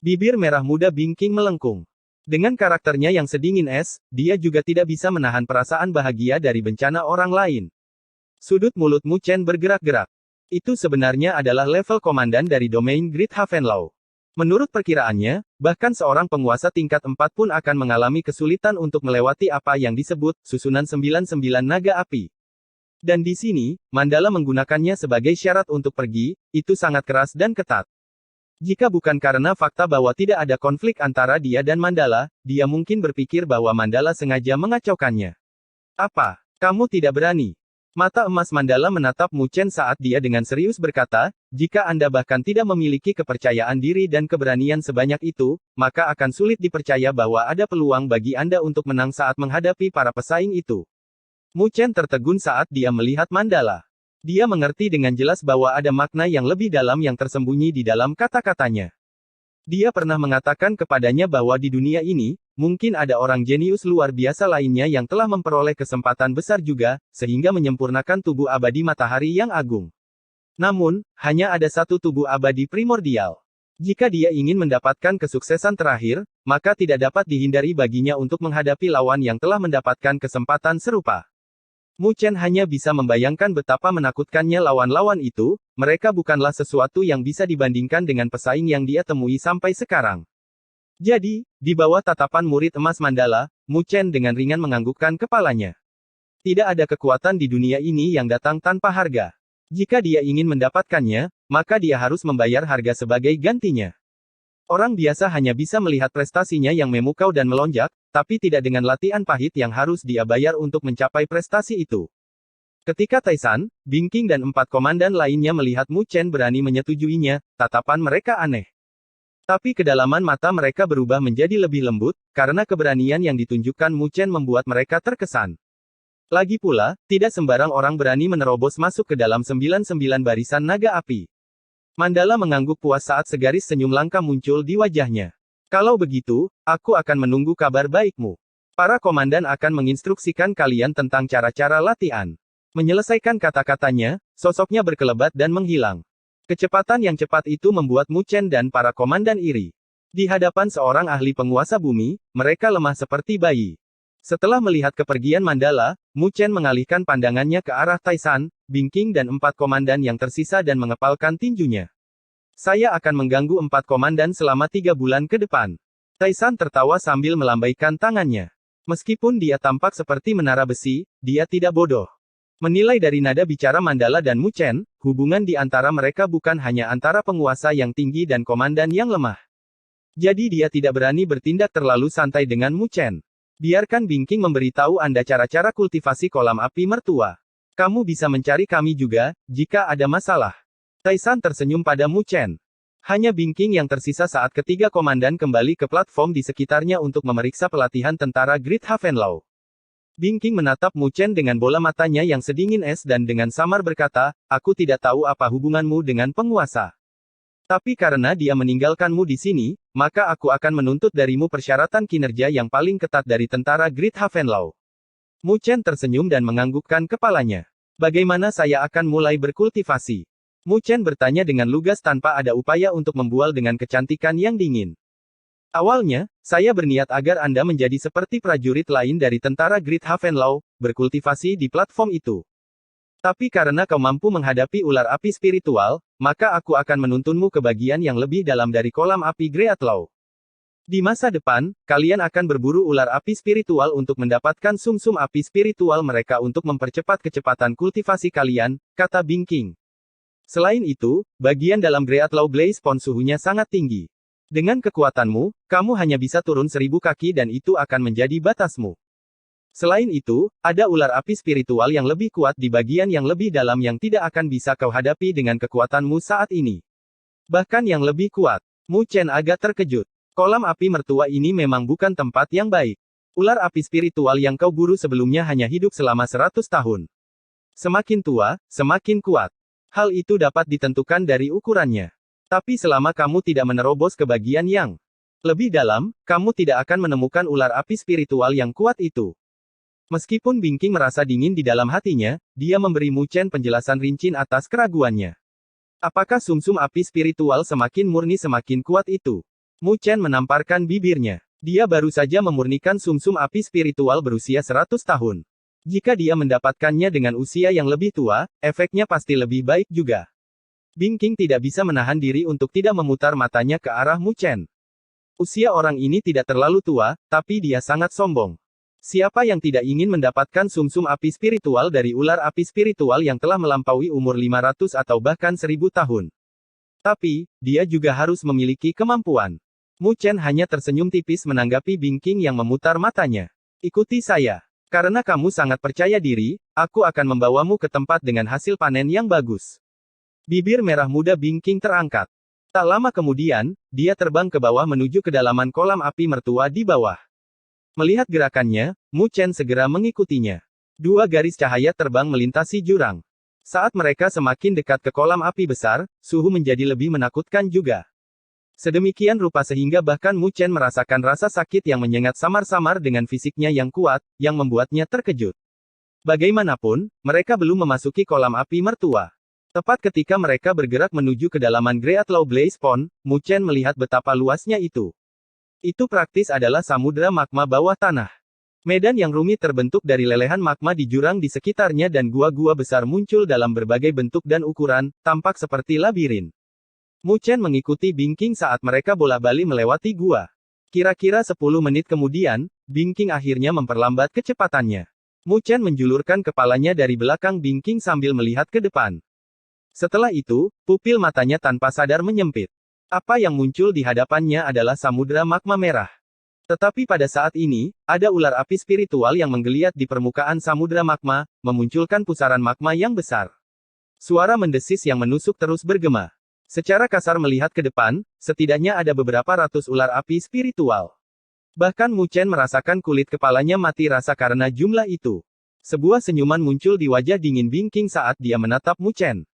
Bibir merah muda Bing King melengkung. Dengan karakternya yang sedingin es, dia juga tidak bisa menahan perasaan bahagia dari bencana orang lain. Sudut mulut Mu Chen bergerak-gerak. Itu sebenarnya adalah level komandan dari domain Great Havenlaw. Menurut perkiraannya, bahkan seorang penguasa tingkat 4 pun akan mengalami kesulitan untuk melewati apa yang disebut susunan 99 naga api. Dan di sini, Mandala menggunakannya sebagai syarat untuk pergi, itu sangat keras dan ketat. Jika bukan karena fakta bahwa tidak ada konflik antara dia dan Mandala, dia mungkin berpikir bahwa Mandala sengaja mengacaukannya. Apa? Kamu tidak berani? Mata emas Mandala menatap Mu Chen saat dia dengan serius berkata, jika Anda bahkan tidak memiliki kepercayaan diri dan keberanian sebanyak itu, maka akan sulit dipercaya bahwa ada peluang bagi Anda untuk menang saat menghadapi para pesaing itu. Mu Chen tertegun saat dia melihat Mandala. Dia mengerti dengan jelas bahwa ada makna yang lebih dalam yang tersembunyi di dalam kata-katanya. Dia pernah mengatakan kepadanya bahwa di dunia ini, mungkin ada orang jenius luar biasa lainnya yang telah memperoleh kesempatan besar juga, sehingga menyempurnakan tubuh abadi matahari yang agung. Namun, hanya ada satu tubuh abadi primordial. Jika dia ingin mendapatkan kesuksesan terakhir, maka tidak dapat dihindari baginya untuk menghadapi lawan yang telah mendapatkan kesempatan serupa. Mu Chen hanya bisa membayangkan betapa menakutkannya lawan-lawan itu, mereka bukanlah sesuatu yang bisa dibandingkan dengan pesaing yang dia temui sampai sekarang. Jadi, di bawah tatapan murid emas Mandala, Mu Chen dengan ringan menganggukkan kepalanya. Tidak ada kekuatan di dunia ini yang datang tanpa harga. Jika dia ingin mendapatkannya, maka dia harus membayar harga sebagai gantinya. Orang biasa hanya bisa melihat prestasinya yang memukau dan melonjak, tapi tidak dengan latihan pahit yang harus dia bayar untuk mencapai prestasi itu. Ketika Taisan, Bingking dan 4 komandan lainnya melihat Mu Chen berani menyetujuinya, tatapan mereka aneh. Tapi kedalaman mata mereka berubah menjadi lebih lembut, karena keberanian yang ditunjukkan Mu Chen membuat mereka terkesan. Lagi pula, tidak sembarang orang berani menerobos masuk ke dalam 99 barisan naga api. Mandala mengangguk puas saat segaris senyum langka muncul di wajahnya. Kalau begitu, aku akan menunggu kabar baikmu. Para komandan akan menginstruksikan kalian tentang cara-cara latihan. Menyelesaikan kata-katanya, sosoknya berkelebat dan menghilang. Kecepatan yang cepat itu membuat Mu Chen dan para komandan iri. Di hadapan seorang ahli penguasa bumi, mereka lemah seperti bayi. Setelah melihat kepergian Mandala, Mu Chen mengalihkan pandangannya ke arah Taisan, Bingking dan 4 komandan yang tersisa dan mengepalkan tinjunya. Saya akan mengganggu 4 komandan selama 3 bulan ke depan. Taisan tertawa sambil melambaikan tangannya. Meskipun dia tampak seperti menara besi, dia tidak bodoh. Menilai dari nada bicara Mandala dan Mu Chen, hubungan di antara mereka bukan hanya antara penguasa yang tinggi dan komandan yang lemah. Jadi dia tidak berani bertindak terlalu santai dengan Mu Chen. Biarkan Bingking memberitahu Anda cara-cara kultivasi kolam api mertua. Kamu bisa mencari kami juga, jika ada masalah. Taisan tersenyum pada Mu Chen. Hanya Bingking yang tersisa saat ketiga komandan kembali ke platform di sekitarnya untuk memeriksa pelatihan tentara Great Havenlaw. Bingking menatap Mu Chen dengan bola matanya yang sedingin es dan dengan samar berkata, aku tidak tahu apa hubunganmu dengan penguasa. Tapi karena dia meninggalkanmu di sini, maka aku akan menuntut darimu persyaratan kinerja yang paling ketat dari tentara Great Havenlaw. Mu Chen tersenyum dan menganggukkan kepalanya. Bagaimana saya akan mulai berkultivasi? Mu Chen bertanya dengan lugas tanpa ada upaya untuk membual dengan kecantikan yang dingin. Awalnya, saya berniat agar Anda menjadi seperti prajurit lain dari tentara Great Havenlaw, berkultivasi di platform itu. Tapi karena kau mampu menghadapi ular api spiritual, maka aku akan menuntunmu ke bagian yang lebih dalam dari kolam api Greatlaw. Di masa depan, kalian akan berburu ular api spiritual untuk mendapatkan sumsum api spiritual mereka untuk mempercepat kecepatan kultivasi kalian, kata Bingking. Selain itu, bagian dalam Greatlaw Blaze Pond suhunya sangat tinggi. Dengan kekuatanmu, kamu hanya bisa turun 1000 kaki dan itu akan menjadi batasmu. Selain itu, ada ular api spiritual yang lebih kuat di bagian yang lebih dalam yang tidak akan bisa kau hadapi dengan kekuatanmu saat ini. Bahkan yang lebih kuat. Mu Chen agak terkejut. Kolam api mertua ini memang bukan tempat yang baik. Ular api spiritual yang kau buru sebelumnya hanya hidup selama 100 tahun. Semakin tua, semakin kuat. Hal itu dapat ditentukan dari ukurannya. Tapi selama kamu tidak menerobos ke bagian yang lebih dalam, kamu tidak akan menemukan ular api spiritual yang kuat itu. Meskipun Bingking merasa dingin di dalam hatinya, dia memberi Mu Chen penjelasan rinci atas keraguannya. Apakah sumsum api spiritual semakin murni semakin kuat itu? Mu Chen menamparkan bibirnya. Dia baru saja memurnikan sumsum api spiritual berusia 100 tahun. Jika dia mendapatkannya dengan usia yang lebih tua, efeknya pasti lebih baik juga. Bing King tidak bisa menahan diri untuk tidak memutar matanya ke arah Mu Chen. Usia orang ini tidak terlalu tua, tapi dia sangat sombong. Siapa yang tidak ingin mendapatkan sumsum api spiritual dari ular api spiritual yang telah melampaui umur 500 atau bahkan 1000 tahun? Tapi, dia juga harus memiliki kemampuan. Mu Chen hanya tersenyum tipis menanggapi Bing King yang memutar matanya. Ikuti saya. Karena kamu sangat percaya diri, aku akan membawamu ke tempat dengan hasil panen yang bagus. Bibir merah muda Bing King terangkat. Tak lama kemudian, dia terbang ke bawah menuju kedalaman kolam api mertua di bawah. Melihat gerakannya, Mu Chen segera mengikutinya. Dua garis cahaya terbang melintasi jurang. Saat mereka semakin dekat ke kolam api besar, suhu menjadi lebih menakutkan juga. Sedemikian rupa sehingga bahkan Mu Chen merasakan rasa sakit yang menyengat samar-samar dengan fisiknya yang kuat, yang membuatnya terkejut. Bagaimanapun, mereka belum memasuki kolam api mertua. Tepat ketika mereka bergerak menuju kedalaman Great Law Blaze Pond, Mu Chen melihat betapa luasnya itu. Itu praktis adalah samudera magma bawah tanah. Medan yang rumit terbentuk dari lelehan magma di jurang di sekitarnya dan gua-gua besar muncul dalam berbagai bentuk dan ukuran, tampak seperti labirin. Mu Chen mengikuti Bing King saat mereka bolak-balik melewati gua. Kira-kira 10 menit kemudian, Bing King akhirnya memperlambat kecepatannya. Mu Chen menjulurkan kepalanya dari belakang Bing King sambil melihat ke depan. Setelah itu, pupil matanya tanpa sadar menyempit. Apa yang muncul di hadapannya adalah samudera magma merah. Tetapi pada saat ini, ada ular api spiritual yang menggeliat di permukaan samudera magma, memunculkan pusaran magma yang besar. Suara mendesis yang menusuk terus bergema. Secara kasar melihat ke depan, setidaknya ada beberapa ratus ular api spiritual. Bahkan Mu Chen merasakan kulit kepalanya mati rasa karena jumlah itu. Sebuah senyuman muncul di wajah dingin Bing King saat dia menatap Mu Chen.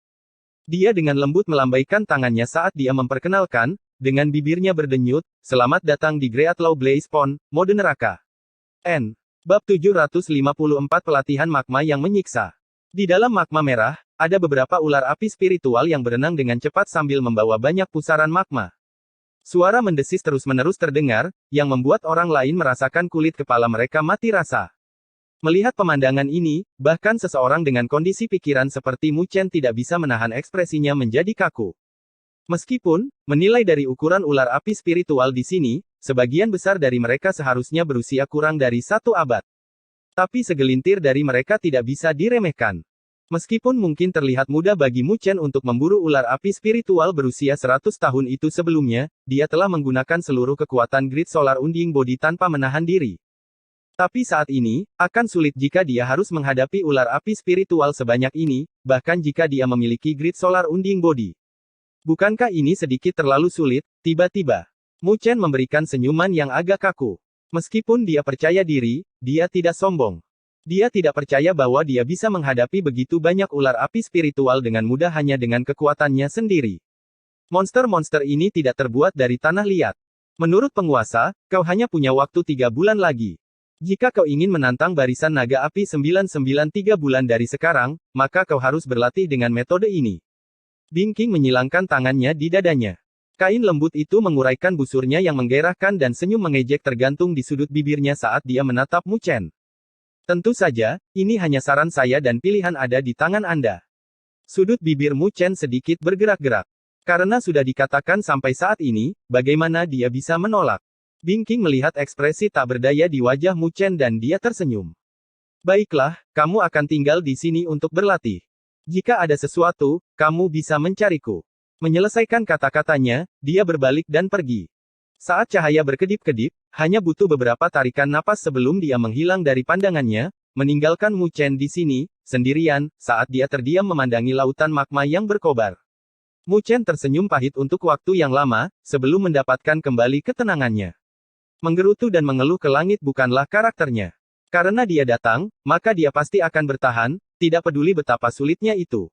Dia dengan lembut melambaikan tangannya saat dia memperkenalkan, dengan bibirnya berdenyut, "Selamat datang di Great Law Blaze Pond, mode neraka." N. Bab 754 Pelatihan Magma yang Menyiksa. Di dalam magma merah, ada beberapa ular api spiritual yang berenang dengan cepat sambil membawa banyak pusaran magma. Suara mendesis terus-menerus terdengar, yang membuat orang lain merasakan kulit kepala mereka mati rasa. Melihat pemandangan ini, bahkan seseorang dengan kondisi pikiran seperti Mu Chen tidak bisa menahan ekspresinya menjadi kaku. Meskipun, menilai dari ukuran ular api spiritual di sini, sebagian besar dari mereka seharusnya berusia kurang dari 1 abad. Tapi segelintir dari mereka tidak bisa diremehkan. Meskipun mungkin terlihat mudah bagi Mu Chen untuk memburu ular api spiritual berusia 100 tahun itu sebelumnya, dia telah menggunakan seluruh kekuatan Grid Solar Unding Body tanpa menahan diri. Tapi saat ini, akan sulit jika dia harus menghadapi ular api spiritual sebanyak ini, bahkan jika dia memiliki Grid Solar Unding Body. Bukankah ini sedikit terlalu sulit? Tiba-tiba, Mu Chen memberikan senyuman yang agak kaku. Meskipun dia percaya diri, dia tidak sombong. Dia tidak percaya bahwa dia bisa menghadapi begitu banyak ular api spiritual dengan mudah hanya dengan kekuatannya sendiri. Monster-monster ini tidak terbuat dari tanah liat. Menurut penguasa, kau hanya punya waktu 3 bulan lagi. Jika kau ingin menantang barisan naga api 993 bulan dari sekarang, maka kau harus berlatih dengan metode ini. Bing King menyilangkan tangannya di dadanya. Kain lembut itu menguraikan busurnya yang menggairahkan dan senyum mengejek tergantung di sudut bibirnya saat dia menatap Mu Chen. Tentu saja, ini hanya saran saya dan pilihan ada di tangan Anda. Sudut bibir Mu Chen sedikit bergerak-gerak. Karena sudah dikatakan sampai saat ini, bagaimana dia bisa menolak? Bing King melihat ekspresi tak berdaya di wajah Mu Chen dan dia tersenyum. Baiklah, kamu akan tinggal di sini untuk berlatih. Jika ada sesuatu, kamu bisa mencariku. Menyelesaikan kata-katanya, dia berbalik dan pergi. Saat cahaya berkedip-kedip, hanya butuh beberapa tarikan napas sebelum dia menghilang dari pandangannya, meninggalkan Mu Chen di sini, sendirian, saat dia terdiam memandangi lautan magma yang berkobar. Mu Chen tersenyum pahit untuk waktu yang lama, sebelum mendapatkan kembali ketenangannya. Menggerutu dan mengeluh ke langit bukanlah karakternya. Karena dia datang, maka dia pasti akan bertahan, tidak peduli betapa sulitnya itu.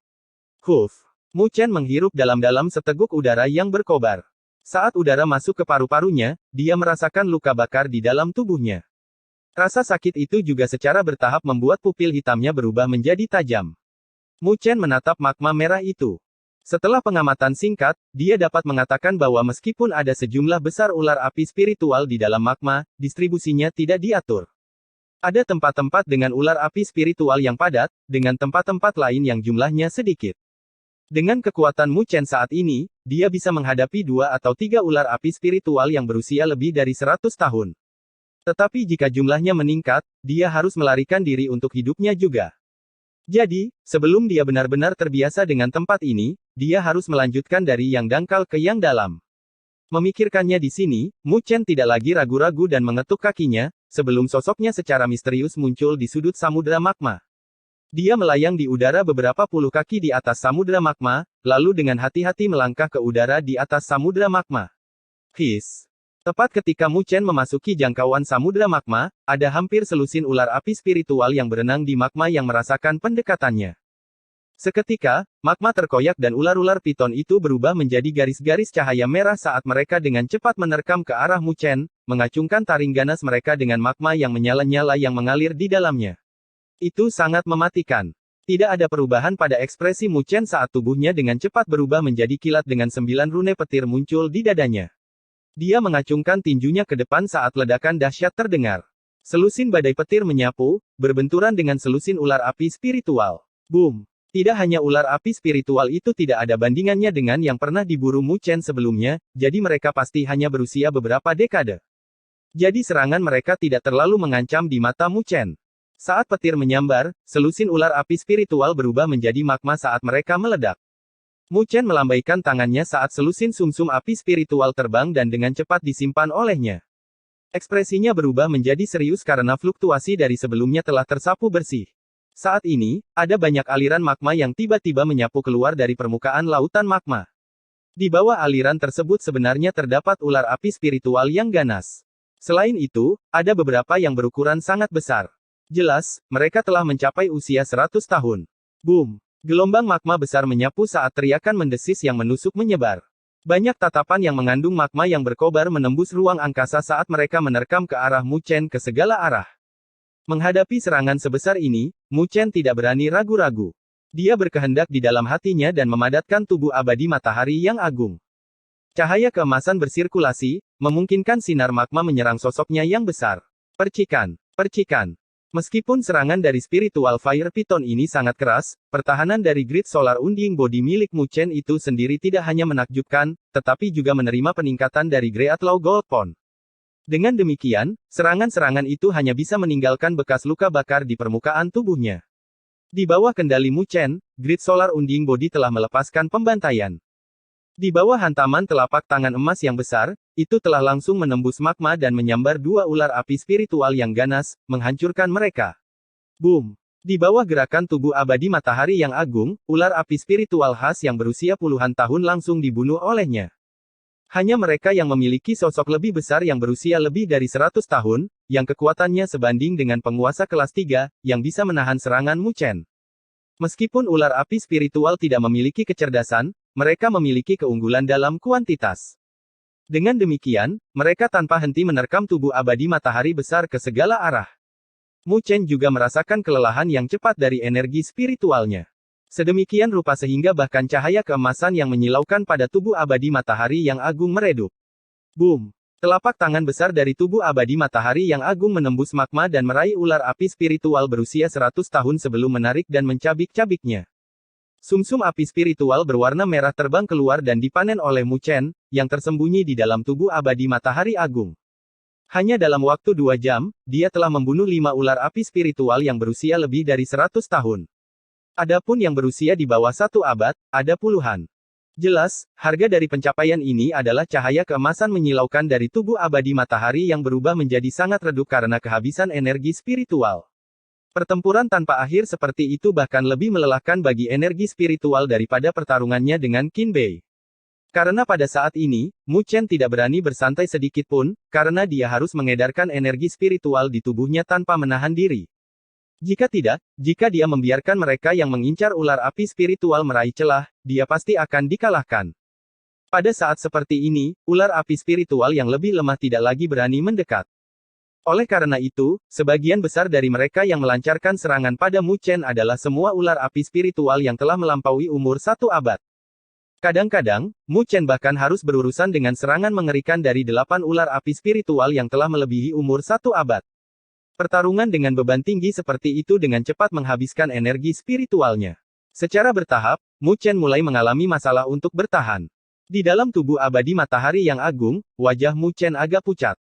Huff. Mu Chen menghirup dalam-dalam seteguk udara yang berkobar. Saat udara masuk ke paru-parunya, dia merasakan luka bakar di dalam tubuhnya. Rasa sakit itu juga secara bertahap membuat pupil hitamnya berubah menjadi tajam. Mu Chen menatap magma merah itu. Setelah pengamatan singkat, dia dapat mengatakan bahwa meskipun ada sejumlah besar ular api spiritual di dalam magma, distribusinya tidak diatur. Ada tempat-tempat dengan ular api spiritual yang padat, dengan tempat-tempat lain yang jumlahnya sedikit. Dengan kekuatan Mu Chen saat ini, dia bisa menghadapi 2 atau 3 ular api spiritual yang berusia lebih dari 100 tahun. Tetapi jika jumlahnya meningkat, dia harus melarikan diri untuk hidupnya juga. Jadi, sebelum dia benar-benar terbiasa dengan tempat ini, dia harus melanjutkan dari yang dangkal ke yang dalam. Memikirkannya di sini, Mu Chen tidak lagi ragu-ragu dan mengetuk kakinya, sebelum sosoknya secara misterius muncul di sudut samudera magma. Dia melayang di udara beberapa puluh kaki di atas samudera magma, lalu dengan hati-hati melangkah ke udara di atas samudera magma. His. Tepat ketika Mu Chen memasuki jangkauan samudera magma, ada hampir selusin ular api spiritual yang berenang di magma yang merasakan pendekatannya. Seketika, magma terkoyak dan ular-ular piton itu berubah menjadi garis-garis cahaya merah saat mereka dengan cepat menerkam ke arah Mu Chen, mengacungkan taring ganas mereka dengan magma yang menyala-nyala yang mengalir di dalamnya. Itu sangat mematikan. Tidak ada perubahan pada ekspresi Mu Chen saat tubuhnya dengan cepat berubah menjadi kilat dengan 9 rune petir muncul di dadanya. Dia mengacungkan tinjunya ke depan saat ledakan dahsyat terdengar. Selusin badai petir menyapu, berbenturan dengan selusin ular api spiritual. Boom! Tidak hanya ular api spiritual itu tidak ada bandingannya dengan yang pernah diburu Mu Chen sebelumnya, jadi mereka pasti hanya berusia beberapa dekade. Jadi serangan mereka tidak terlalu mengancam di mata Mu Chen. Saat petir menyambar, selusin ular api spiritual berubah menjadi magma saat mereka meledak. Mu Chen melambaikan tangannya saat selusin sumsum api spiritual terbang dan dengan cepat disimpan olehnya. Ekspresinya berubah menjadi serius karena fluktuasi dari sebelumnya telah tersapu bersih. Saat ini, ada banyak aliran magma yang tiba-tiba menyapu keluar dari permukaan lautan magma. Di bawah aliran tersebut sebenarnya terdapat ular api spiritual yang ganas. Selain itu, ada beberapa yang berukuran sangat besar. Jelas, mereka telah mencapai usia 100 tahun. Boom! Gelombang magma besar menyapu saat teriakan mendesis yang menusuk menyebar. Banyak tatapan yang mengandung magma yang berkobar menembus ruang angkasa saat mereka menerkam ke arah Mu Chen ke segala arah. Menghadapi serangan sebesar ini, Mu Chen tidak berani ragu-ragu. Dia berkehendak di dalam hatinya dan memadatkan tubuh abadi matahari yang agung. Cahaya keemasan bersirkulasi, memungkinkan sinar magma menyerang sosoknya yang besar. Percikan, percikan. Meskipun serangan dari spiritual Fire Python ini sangat keras, pertahanan dari Grid Solar Unding Body milik Mu Chen itu sendiri tidak hanya menakjubkan, tetapi juga menerima peningkatan dari Great Law Gold Pond. Dengan demikian, serangan-serangan itu hanya bisa meninggalkan bekas luka bakar di permukaan tubuhnya. Di bawah kendali Mu Chen, Grid Solar Unding Body telah melepaskan pembantaian. Di bawah hantaman telapak tangan emas yang besar, itu telah langsung menembus magma dan menyambar 2 ular api spiritual yang ganas, menghancurkan mereka. Boom! Di bawah gerakan tubuh abadi matahari yang agung, ular api spiritual khas yang berusia puluhan tahun langsung dibunuh olehnya. Hanya mereka yang memiliki sosok lebih besar yang berusia lebih dari 100 tahun, yang kekuatannya sebanding dengan penguasa kelas 3, yang bisa menahan serangan Mu Chen. Meskipun ular api spiritual tidak memiliki kecerdasan, mereka memiliki keunggulan dalam kuantitas. Dengan demikian, mereka tanpa henti menerkam tubuh abadi matahari besar ke segala arah. Mu Chen juga merasakan kelelahan yang cepat dari energi spiritualnya. Sedemikian rupa sehingga bahkan cahaya keemasan yang menyilaukan pada tubuh abadi matahari yang agung meredup. Boom! Telapak tangan besar dari tubuh abadi matahari yang agung menembus magma dan meraih ular api spiritual berusia 100 tahun sebelum menarik dan mencabik-cabiknya. Sumsum api spiritual berwarna merah terbang keluar dan dipanen oleh Mu Chen, yang tersembunyi di dalam tubuh abadi matahari agung. Hanya dalam waktu 2 jam, dia telah membunuh 5 ular api spiritual yang berusia lebih dari 100 tahun. Adapun yang berusia di bawah 1 abad, ada puluhan. Jelas, harga dari pencapaian ini adalah cahaya keemasan menyilaukan dari tubuh abadi matahari yang berubah menjadi sangat redup karena kehabisan energi spiritual. Pertempuran tanpa akhir seperti itu bahkan lebih melelahkan bagi energi spiritual daripada pertarungannya dengan Qin Bei. Karena pada saat ini, Mu Chen tidak berani bersantai sedikit pun, karena dia harus mengedarkan energi spiritual di tubuhnya tanpa menahan diri. Jika tidak, jika dia membiarkan mereka yang mengincar ular api spiritual meraih celah, dia pasti akan dikalahkan. Pada saat seperti ini, ular api spiritual yang lebih lemah tidak lagi berani mendekat. Oleh karena itu, sebagian besar dari mereka yang melancarkan serangan pada Mu Chen adalah semua ular api spiritual yang telah melampaui umur 1 abad. Kadang-kadang, Mu Chen bahkan harus berurusan dengan serangan mengerikan dari 8 ular api spiritual yang telah melebihi umur 1 abad. Pertarungan dengan beban tinggi seperti itu dengan cepat menghabiskan energi spiritualnya. Secara bertahap, Mu Chen mulai mengalami masalah untuk bertahan. Di dalam tubuh abadi matahari yang agung, wajah Mu Chen agak pucat.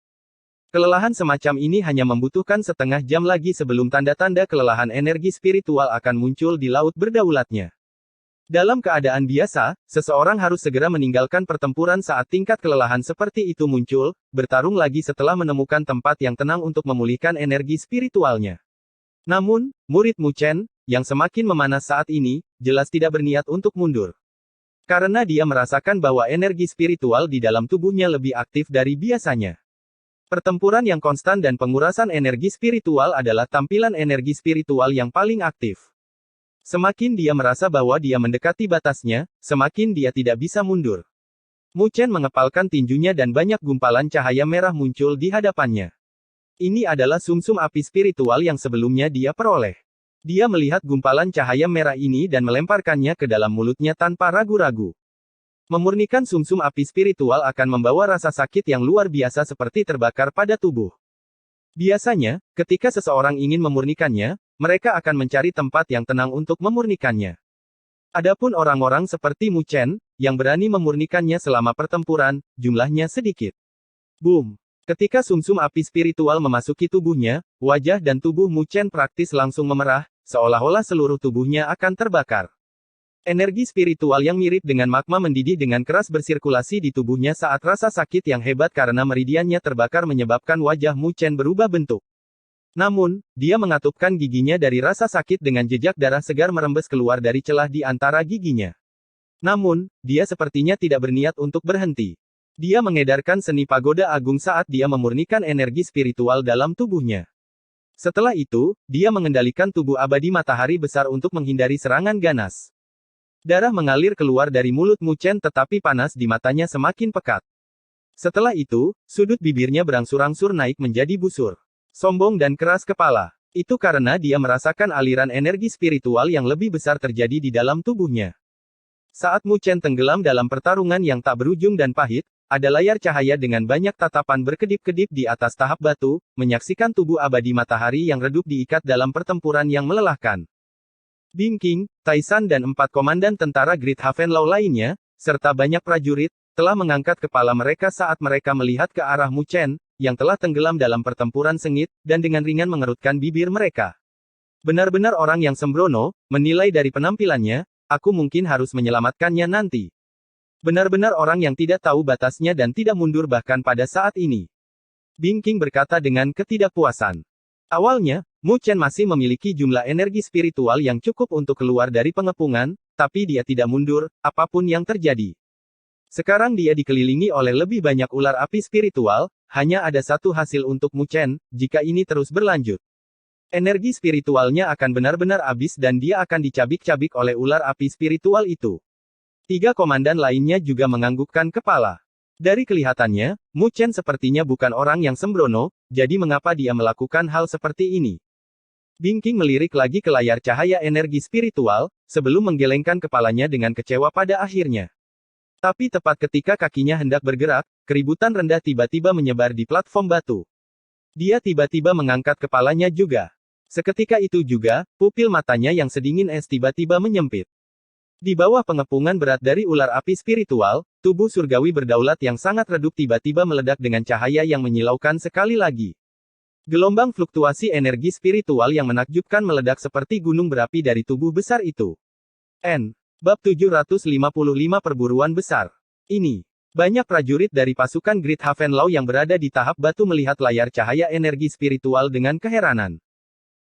Kelelahan semacam ini hanya membutuhkan setengah jam lagi sebelum tanda-tanda kelelahan energi spiritual akan muncul di laut berdaulatnya. Dalam keadaan biasa, seseorang harus segera meninggalkan pertempuran saat tingkat kelelahan seperti itu muncul, bertarung lagi setelah menemukan tempat yang tenang untuk memulihkan energi spiritualnya. Namun, murid Mu Chen, yang semakin memanas saat ini, jelas tidak berniat untuk mundur. Karena dia merasakan bahwa energi spiritual di dalam tubuhnya lebih aktif dari biasanya. Pertempuran yang konstan dan pengurasan energi spiritual adalah tampilan energi spiritual yang paling aktif. Semakin dia merasa bahwa dia mendekati batasnya, semakin dia tidak bisa mundur. Mu Chen mengepalkan tinjunya dan banyak gumpalan cahaya merah muncul di hadapannya. Ini adalah sumsum api spiritual yang sebelumnya dia peroleh. Dia melihat gumpalan cahaya merah ini dan melemparkannya ke dalam mulutnya tanpa ragu-ragu. Memurnikan sumsum api spiritual akan membawa rasa sakit yang luar biasa seperti terbakar pada tubuh. Biasanya, ketika seseorang ingin memurnikannya, mereka akan mencari tempat yang tenang untuk memurnikannya. Adapun orang-orang seperti Mu Chen, yang berani memurnikannya selama pertempuran, jumlahnya sedikit. Boom! Ketika sumsum api spiritual memasuki tubuhnya, wajah dan tubuh Mu Chen praktis langsung memerah, seolah-olah seluruh tubuhnya akan terbakar. Energi spiritual yang mirip dengan magma mendidih dengan keras bersirkulasi di tubuhnya saat rasa sakit yang hebat karena meridiannya terbakar menyebabkan wajah Mu Chen berubah bentuk. Namun, dia mengatupkan giginya dari rasa sakit dengan jejak darah segar merembes keluar dari celah di antara giginya. Namun, dia sepertinya tidak berniat untuk berhenti. Dia mengedarkan seni pagoda agung saat dia memurnikan energi spiritual dalam tubuhnya. Setelah itu, dia mengendalikan tubuh abadi matahari besar untuk menghindari serangan ganas. Darah mengalir keluar dari mulut Mu Chen tetapi panas di matanya semakin pekat. Setelah itu, sudut bibirnya berangsur-angsur naik menjadi busur. Sombong dan keras kepala. Itu karena dia merasakan aliran energi spiritual yang lebih besar terjadi di dalam tubuhnya. Saat Mu Chen tenggelam dalam pertarungan yang tak berujung dan pahit, ada layar cahaya dengan banyak tatapan berkedip-kedip di atas tahap batu, menyaksikan tubuh abadi matahari yang redup diikat dalam pertempuran yang melelahkan. Bing King, Tai San dan 4 komandan tentara Great Haven Law lainnya, serta banyak prajurit, telah mengangkat kepala mereka saat mereka melihat ke arah Mu Chen, yang telah tenggelam dalam pertempuran sengit, dan dengan ringan mengerutkan bibir mereka. Benar-benar orang yang sembrono, menilai dari penampilannya, aku mungkin harus menyelamatkannya nanti. Benar-benar orang yang tidak tahu batasnya dan tidak mundur bahkan pada saat ini. Bing King berkata dengan ketidakpuasan. Awalnya, Mu Chen masih memiliki jumlah energi spiritual yang cukup untuk keluar dari pengepungan, tapi dia tidak mundur, apapun yang terjadi. Sekarang dia dikelilingi oleh lebih banyak ular api spiritual, hanya ada satu hasil untuk Mu Chen, jika ini terus berlanjut. Energi spiritualnya akan benar-benar habis dan dia akan dicabik-cabik oleh ular api spiritual itu. 3 komandan lainnya juga menganggukkan kepala. Dari kelihatannya, Mu Chen sepertinya bukan orang yang sembrono, jadi mengapa dia melakukan hal seperti ini? Bing King melirik lagi ke layar cahaya energi spiritual, sebelum menggelengkan kepalanya dengan kecewa pada akhirnya. Tapi tepat ketika kakinya hendak bergerak, keributan rendah tiba-tiba menyebar di platform batu. Dia tiba-tiba mengangkat kepalanya juga. Seketika itu juga, pupil matanya yang sedingin es tiba-tiba menyempit. Di bawah pengepungan berat dari ular api spiritual, tubuh surgawi berdaulat yang sangat redup tiba-tiba meledak dengan cahaya yang menyilaukan sekali lagi. Gelombang fluktuasi energi spiritual yang menakjubkan meledak seperti gunung berapi dari tubuh besar itu. Bab 755 Perburuan Besar. Ini. Banyak prajurit dari pasukan Great Haven Law yang berada di tahap batu melihat layar cahaya energi spiritual dengan keheranan.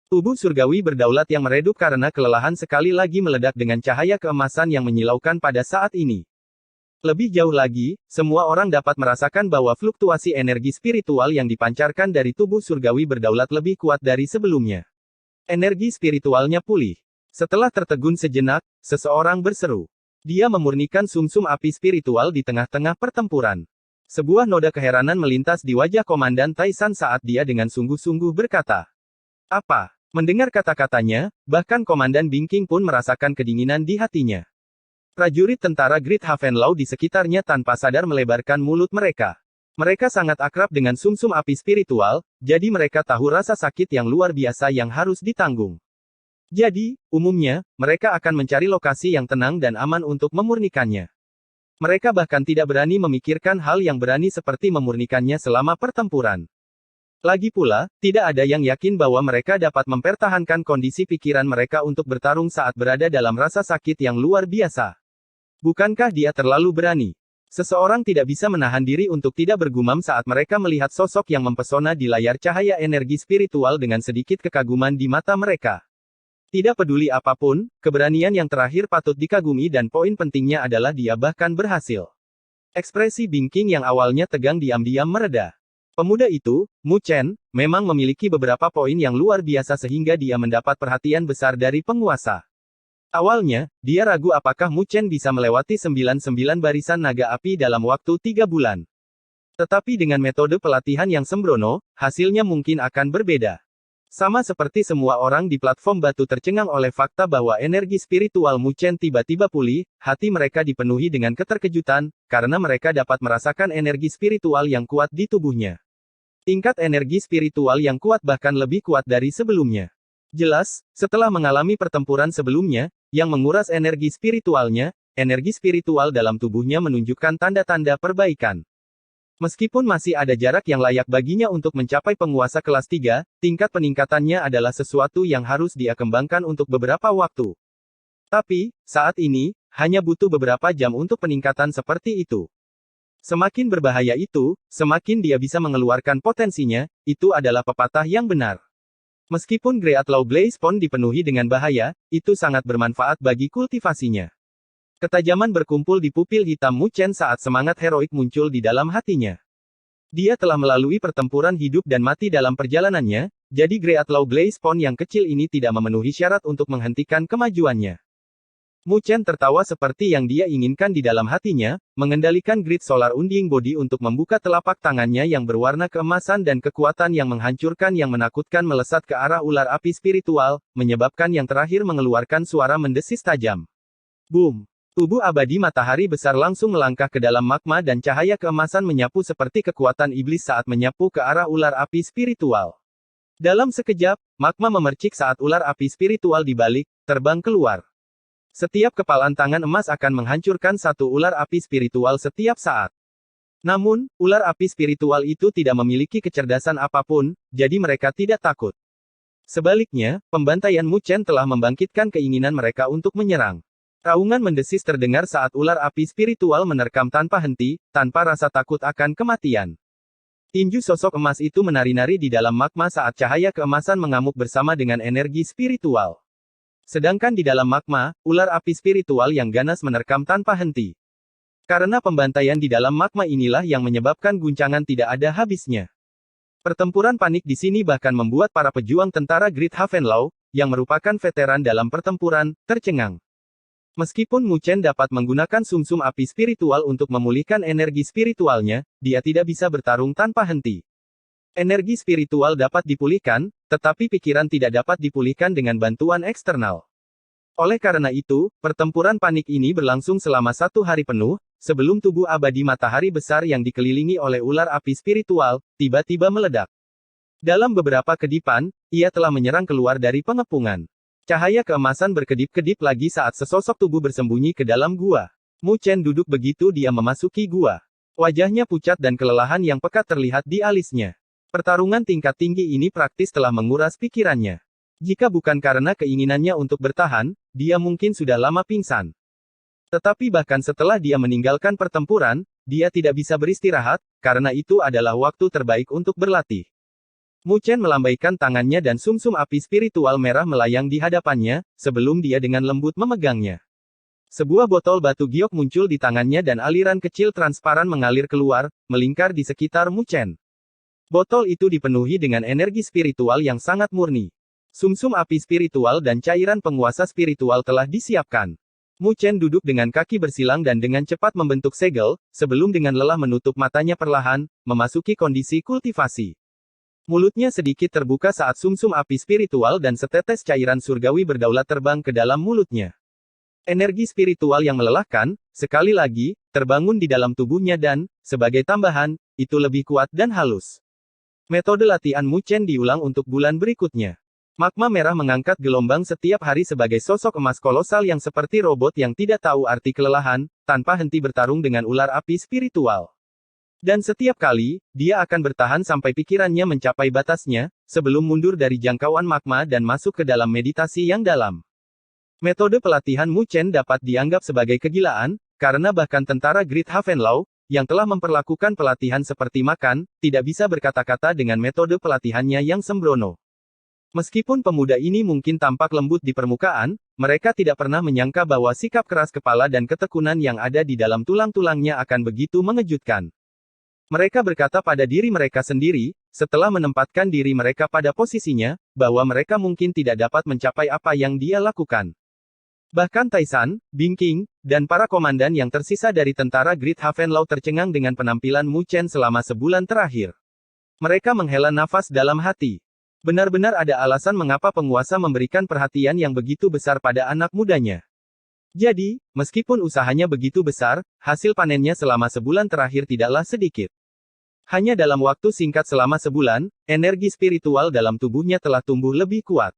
Tubuh surgawi berdaulat yang meredup karena kelelahan sekali lagi meledak dengan cahaya keemasan yang menyilaukan pada saat ini. Lebih jauh lagi, semua orang dapat merasakan bahwa fluktuasi energi spiritual yang dipancarkan dari tubuh surgawi berdaulat lebih kuat dari sebelumnya. Energi spiritualnya pulih. Setelah tertegun sejenak, seseorang berseru. Dia memurnikan sumsum api spiritual di tengah-tengah pertempuran. Sebuah noda keheranan melintas di wajah Komandan Tai San saat dia dengan sungguh-sungguh berkata. Apa? Mendengar kata-katanya, bahkan Komandan Bing King pun merasakan kedinginan di hatinya. Prajurit tentara Great Haven Law di sekitarnya tanpa sadar melebarkan mulut mereka. Mereka sangat akrab dengan sumsum api spiritual, jadi mereka tahu rasa sakit yang luar biasa yang harus ditanggung. Jadi, umumnya, mereka akan mencari lokasi yang tenang dan aman untuk memurnikannya. Mereka bahkan tidak berani memikirkan hal yang berani seperti memurnikannya selama pertempuran. Lagi pula, tidak ada yang yakin bahwa mereka dapat mempertahankan kondisi pikiran mereka untuk bertarung saat berada dalam rasa sakit yang luar biasa. Bukankah dia terlalu berani? Seseorang tidak bisa menahan diri untuk tidak bergumam saat mereka melihat sosok yang mempesona di layar cahaya energi spiritual dengan sedikit kekaguman di mata mereka. Tidak peduli apapun, keberanian yang terakhir patut dikagumi dan poin pentingnya adalah dia bahkan berhasil. Ekspresi Bing King yang awalnya tegang diam-diam mereda. Pemuda itu, Mu Chen, memang memiliki beberapa poin yang luar biasa sehingga dia mendapat perhatian besar dari penguasa. Awalnya, dia ragu apakah Mu Chen bisa melewati 99 barisan naga api dalam waktu 3 bulan. Tetapi dengan metode pelatihan yang sembrono, hasilnya mungkin akan berbeda. Sama seperti semua orang di platform batu tercengang oleh fakta bahwa energi spiritual Mu Chen tiba-tiba pulih, hati mereka dipenuhi dengan keterkejutan, karena mereka dapat merasakan energi spiritual yang kuat di tubuhnya. Tingkat energi spiritual yang kuat bahkan lebih kuat dari sebelumnya. Jelas, setelah mengalami pertempuran sebelumnya, yang menguras energi spiritualnya, energi spiritual dalam tubuhnya menunjukkan tanda-tanda perbaikan. Meskipun masih ada jarak yang layak baginya untuk mencapai penguasa kelas 3, tingkat peningkatannya adalah sesuatu yang harus dia kembangkan untuk beberapa waktu. Tapi, saat ini, hanya butuh beberapa jam untuk peningkatan seperti itu. Semakin berbahaya itu, semakin dia bisa mengeluarkan potensinya, itu adalah pepatah yang benar. Meskipun Great Law Blaze Pond dipenuhi dengan bahaya, itu sangat bermanfaat bagi kultivasinya. Ketajaman berkumpul di pupil hitam Mu Chen saat semangat heroik muncul di dalam hatinya. Dia telah melalui pertempuran hidup dan mati dalam perjalanannya, jadi Great Law Blaze Pond yang kecil ini tidak memenuhi syarat untuk menghentikan kemajuannya. Mu Chen tertawa seperti yang dia inginkan di dalam hatinya, mengendalikan grid solar unding body untuk membuka telapak tangannya yang berwarna keemasan dan kekuatan yang menghancurkan yang menakutkan melesat ke arah ular api spiritual, menyebabkan yang terakhir mengeluarkan suara mendesis tajam. Boom! Tubuh abadi matahari besar langsung melangkah ke dalam magma dan cahaya keemasan menyapu seperti kekuatan iblis saat menyapu ke arah ular api spiritual. Dalam sekejap, magma memercik saat ular api spiritual dibalik, terbang keluar. Setiap kepalan tangan emas akan menghancurkan satu ular api spiritual setiap saat. Namun, ular api spiritual itu tidak memiliki kecerdasan apapun, jadi mereka tidak takut. Sebaliknya, pembantaian Mu Chen telah membangkitkan keinginan mereka untuk menyerang. Raungan mendesis terdengar saat ular api spiritual menerkam tanpa henti, tanpa rasa takut akan kematian. Tinju sosok emas itu menari-nari di dalam magma saat cahaya keemasan mengamuk bersama dengan energi spiritual. Sedangkan di dalam magma, ular api spiritual yang ganas menerkam tanpa henti. Karena pembantaian di dalam magma inilah yang menyebabkan guncangan tidak ada habisnya. Pertempuran panik di sini bahkan membuat para pejuang tentara Great Havenlaw, yang merupakan veteran dalam pertempuran, tercengang. Meskipun Mu Chen dapat menggunakan sumsum api spiritual untuk memulihkan energi spiritualnya, dia tidak bisa bertarung tanpa henti. Energi spiritual dapat dipulihkan, tetapi pikiran tidak dapat dipulihkan dengan bantuan eksternal. Oleh karena itu, pertempuran panik ini berlangsung selama 1 hari penuh, sebelum tubuh abadi matahari besar yang dikelilingi oleh ular api spiritual, tiba-tiba meledak. Dalam beberapa kedipan, ia telah menyerang keluar dari pengepungan. Cahaya keemasan berkedip-kedip lagi saat sesosok tubuh bersembunyi ke dalam gua. Mu Chen duduk begitu dia memasuki gua. Wajahnya pucat dan kelelahan yang pekat terlihat di alisnya. Pertarungan tingkat tinggi ini praktis telah menguras pikirannya. Jika bukan karena keinginannya untuk bertahan, dia mungkin sudah lama pingsan. Tetapi bahkan setelah dia meninggalkan pertempuran, dia tidak bisa beristirahat, karena itu adalah waktu terbaik untuk berlatih. Mu Chen melambaikan tangannya dan sumsum api spiritual merah melayang di hadapannya, sebelum dia dengan lembut memegangnya. Sebuah botol batu giok muncul di tangannya dan aliran kecil transparan mengalir keluar, melingkar di sekitar Mu Chen. Botol itu dipenuhi dengan energi spiritual yang sangat murni. Sumsum api spiritual dan cairan penguasa spiritual telah disiapkan. Mu Chen duduk dengan kaki bersilang dan dengan cepat membentuk segel, sebelum dengan lelah menutup matanya perlahan, memasuki kondisi kultivasi. Mulutnya sedikit terbuka saat sumsum api spiritual dan setetes cairan surgawi berdaulat terbang ke dalam mulutnya. Energi spiritual yang melelahkan, sekali lagi, terbangun di dalam tubuhnya dan, sebagai tambahan, itu lebih kuat dan halus. Metode latihan Mu Chen diulang untuk bulan berikutnya. Magma merah mengangkat gelombang setiap hari sebagai sosok emas kolosal yang seperti robot yang tidak tahu arti kelelahan, tanpa henti bertarung dengan ular api spiritual. Dan setiap kali, dia akan bertahan sampai pikirannya mencapai batasnya, sebelum mundur dari jangkauan magma dan masuk ke dalam meditasi yang dalam. Metode pelatihan Mu Chen dapat dianggap sebagai kegilaan, karena bahkan tentara Great Havenlaw, yang telah memperlakukan pelatihan seperti makan, tidak bisa berkata-kata dengan metode pelatihannya yang sembrono. Meskipun pemuda ini mungkin tampak lembut di permukaan, mereka tidak pernah menyangka bahwa sikap keras kepala dan ketekunan yang ada di dalam tulang-tulangnya akan begitu mengejutkan. Mereka berkata pada diri mereka sendiri, setelah menempatkan diri mereka pada posisinya, bahwa mereka mungkin tidak dapat mencapai apa yang dia lakukan. Bahkan Taisan, Bingking, dan para komandan yang tersisa dari tentara Great Havenlaw tercengang dengan penampilan Mu Chen selama sebulan terakhir. Mereka menghela nafas dalam hati. Benar-benar ada alasan mengapa penguasa memberikan perhatian yang begitu besar pada anak mudanya. Jadi, meskipun usahanya begitu besar, hasil panennya selama sebulan terakhir tidaklah sedikit. Hanya dalam waktu singkat selama sebulan, energi spiritual dalam tubuhnya telah tumbuh lebih kuat.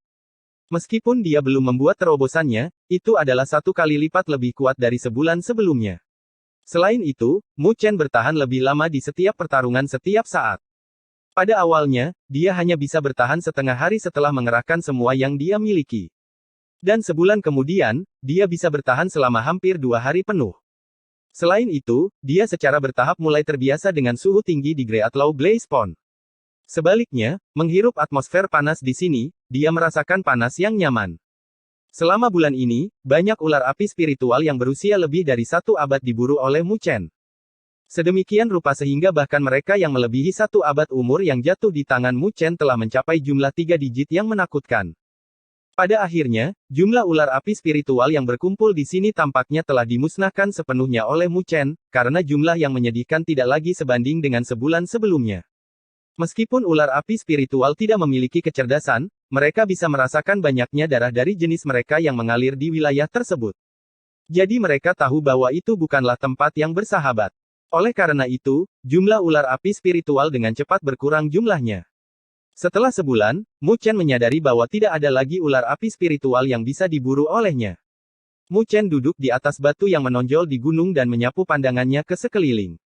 Meskipun dia belum membuat terobosannya, itu adalah 1 kali lipat lebih kuat dari sebulan sebelumnya. Selain itu, Mu Chen bertahan lebih lama di setiap pertarungan setiap saat. Pada awalnya, dia hanya bisa bertahan setengah hari setelah mengerahkan semua yang dia miliki. Dan sebulan kemudian, dia bisa bertahan selama hampir 2 hari penuh. Selain itu, dia secara bertahap mulai terbiasa dengan suhu tinggi di Greatlaw Blaze Pond. Sebaliknya, menghirup atmosfer panas di sini, dia merasakan panas yang nyaman. Selama bulan ini, banyak ular api spiritual yang berusia lebih dari 1 abad diburu oleh Mu Chen. Sedemikian rupa sehingga bahkan mereka yang melebihi 1 abad umur yang jatuh di tangan Mu Chen telah mencapai jumlah 3 digit yang menakutkan. Pada akhirnya, jumlah ular api spiritual yang berkumpul di sini tampaknya telah dimusnahkan sepenuhnya oleh Mu Chen, karena jumlah yang menyedihkan tidak lagi sebanding dengan sebulan sebelumnya. Meskipun ular api spiritual tidak memiliki kecerdasan, mereka bisa merasakan banyaknya darah dari jenis mereka yang mengalir di wilayah tersebut. Jadi mereka tahu bahwa itu bukanlah tempat yang bersahabat. Oleh karena itu, jumlah ular api spiritual dengan cepat berkurang jumlahnya. Setelah sebulan, Mu Chen menyadari bahwa tidak ada lagi ular api spiritual yang bisa diburu olehnya. Mu Chen duduk di atas batu yang menonjol di gunung dan menyapu pandangannya ke sekeliling.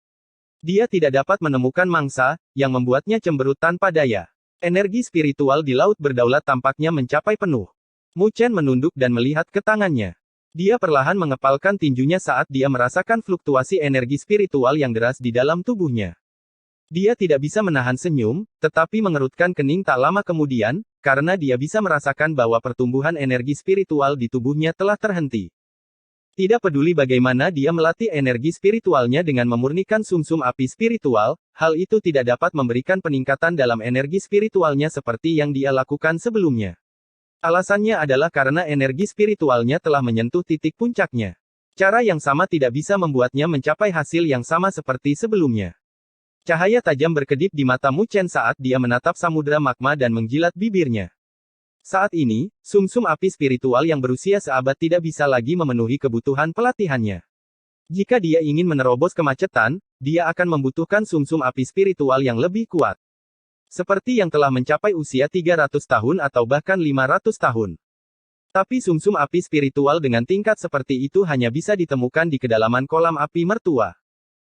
Dia tidak dapat menemukan mangsa, yang membuatnya cemberut tanpa daya. Energi spiritual di laut berdaulat tampaknya mencapai penuh. Mu Chen menunduk dan melihat ke tangannya. Dia perlahan mengepalkan tinjunya saat dia merasakan fluktuasi energi spiritual yang deras di dalam tubuhnya. Dia tidak bisa menahan senyum, tetapi mengerutkan kening tak lama kemudian, karena dia bisa merasakan bahwa pertumbuhan energi spiritual di tubuhnya telah terhenti. Tidak peduli bagaimana dia melatih energi spiritualnya dengan memurnikan sumsum api spiritual, hal itu tidak dapat memberikan peningkatan dalam energi spiritualnya seperti yang dia lakukan sebelumnya. Alasannya adalah karena energi spiritualnya telah menyentuh titik puncaknya. Cara yang sama tidak bisa membuatnya mencapai hasil yang sama seperti sebelumnya. Cahaya tajam berkedip di mata Mu Chen saat dia menatap samudera magma dan menjilat bibirnya. Saat ini, sumsum api spiritual yang berusia seabad tidak bisa lagi memenuhi kebutuhan pelatihannya. Jika dia ingin menerobos kemacetan, dia akan membutuhkan sumsum api spiritual yang lebih kuat. Seperti yang telah mencapai usia 300 tahun atau bahkan 500 tahun. Tapi sumsum api spiritual dengan tingkat seperti itu hanya bisa ditemukan di kedalaman kolam api mertua.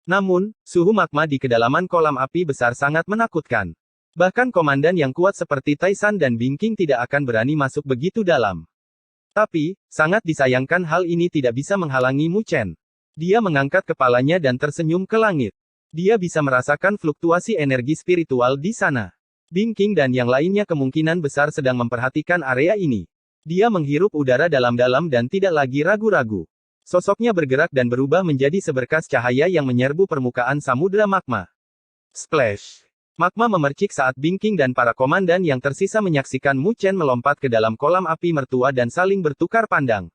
Namun, suhu magma di kedalaman kolam api besar sangat menakutkan. Bahkan komandan yang kuat seperti Taisan dan Bingking tidak akan berani masuk begitu dalam. Tapi, sangat disayangkan hal ini tidak bisa menghalangi Mu Chen. Dia mengangkat kepalanya dan tersenyum ke langit. Dia bisa merasakan fluktuasi energi spiritual di sana. Bingking dan yang lainnya kemungkinan besar sedang memperhatikan area ini. Dia menghirup udara dalam-dalam dan tidak lagi ragu-ragu. Sosoknya bergerak dan berubah menjadi seberkas cahaya yang menyerbu permukaan samudera magma. Splash! Magma memercik saat Bingking dan para komandan yang tersisa menyaksikan Mu Chen melompat ke dalam kolam api mertua dan saling bertukar pandang.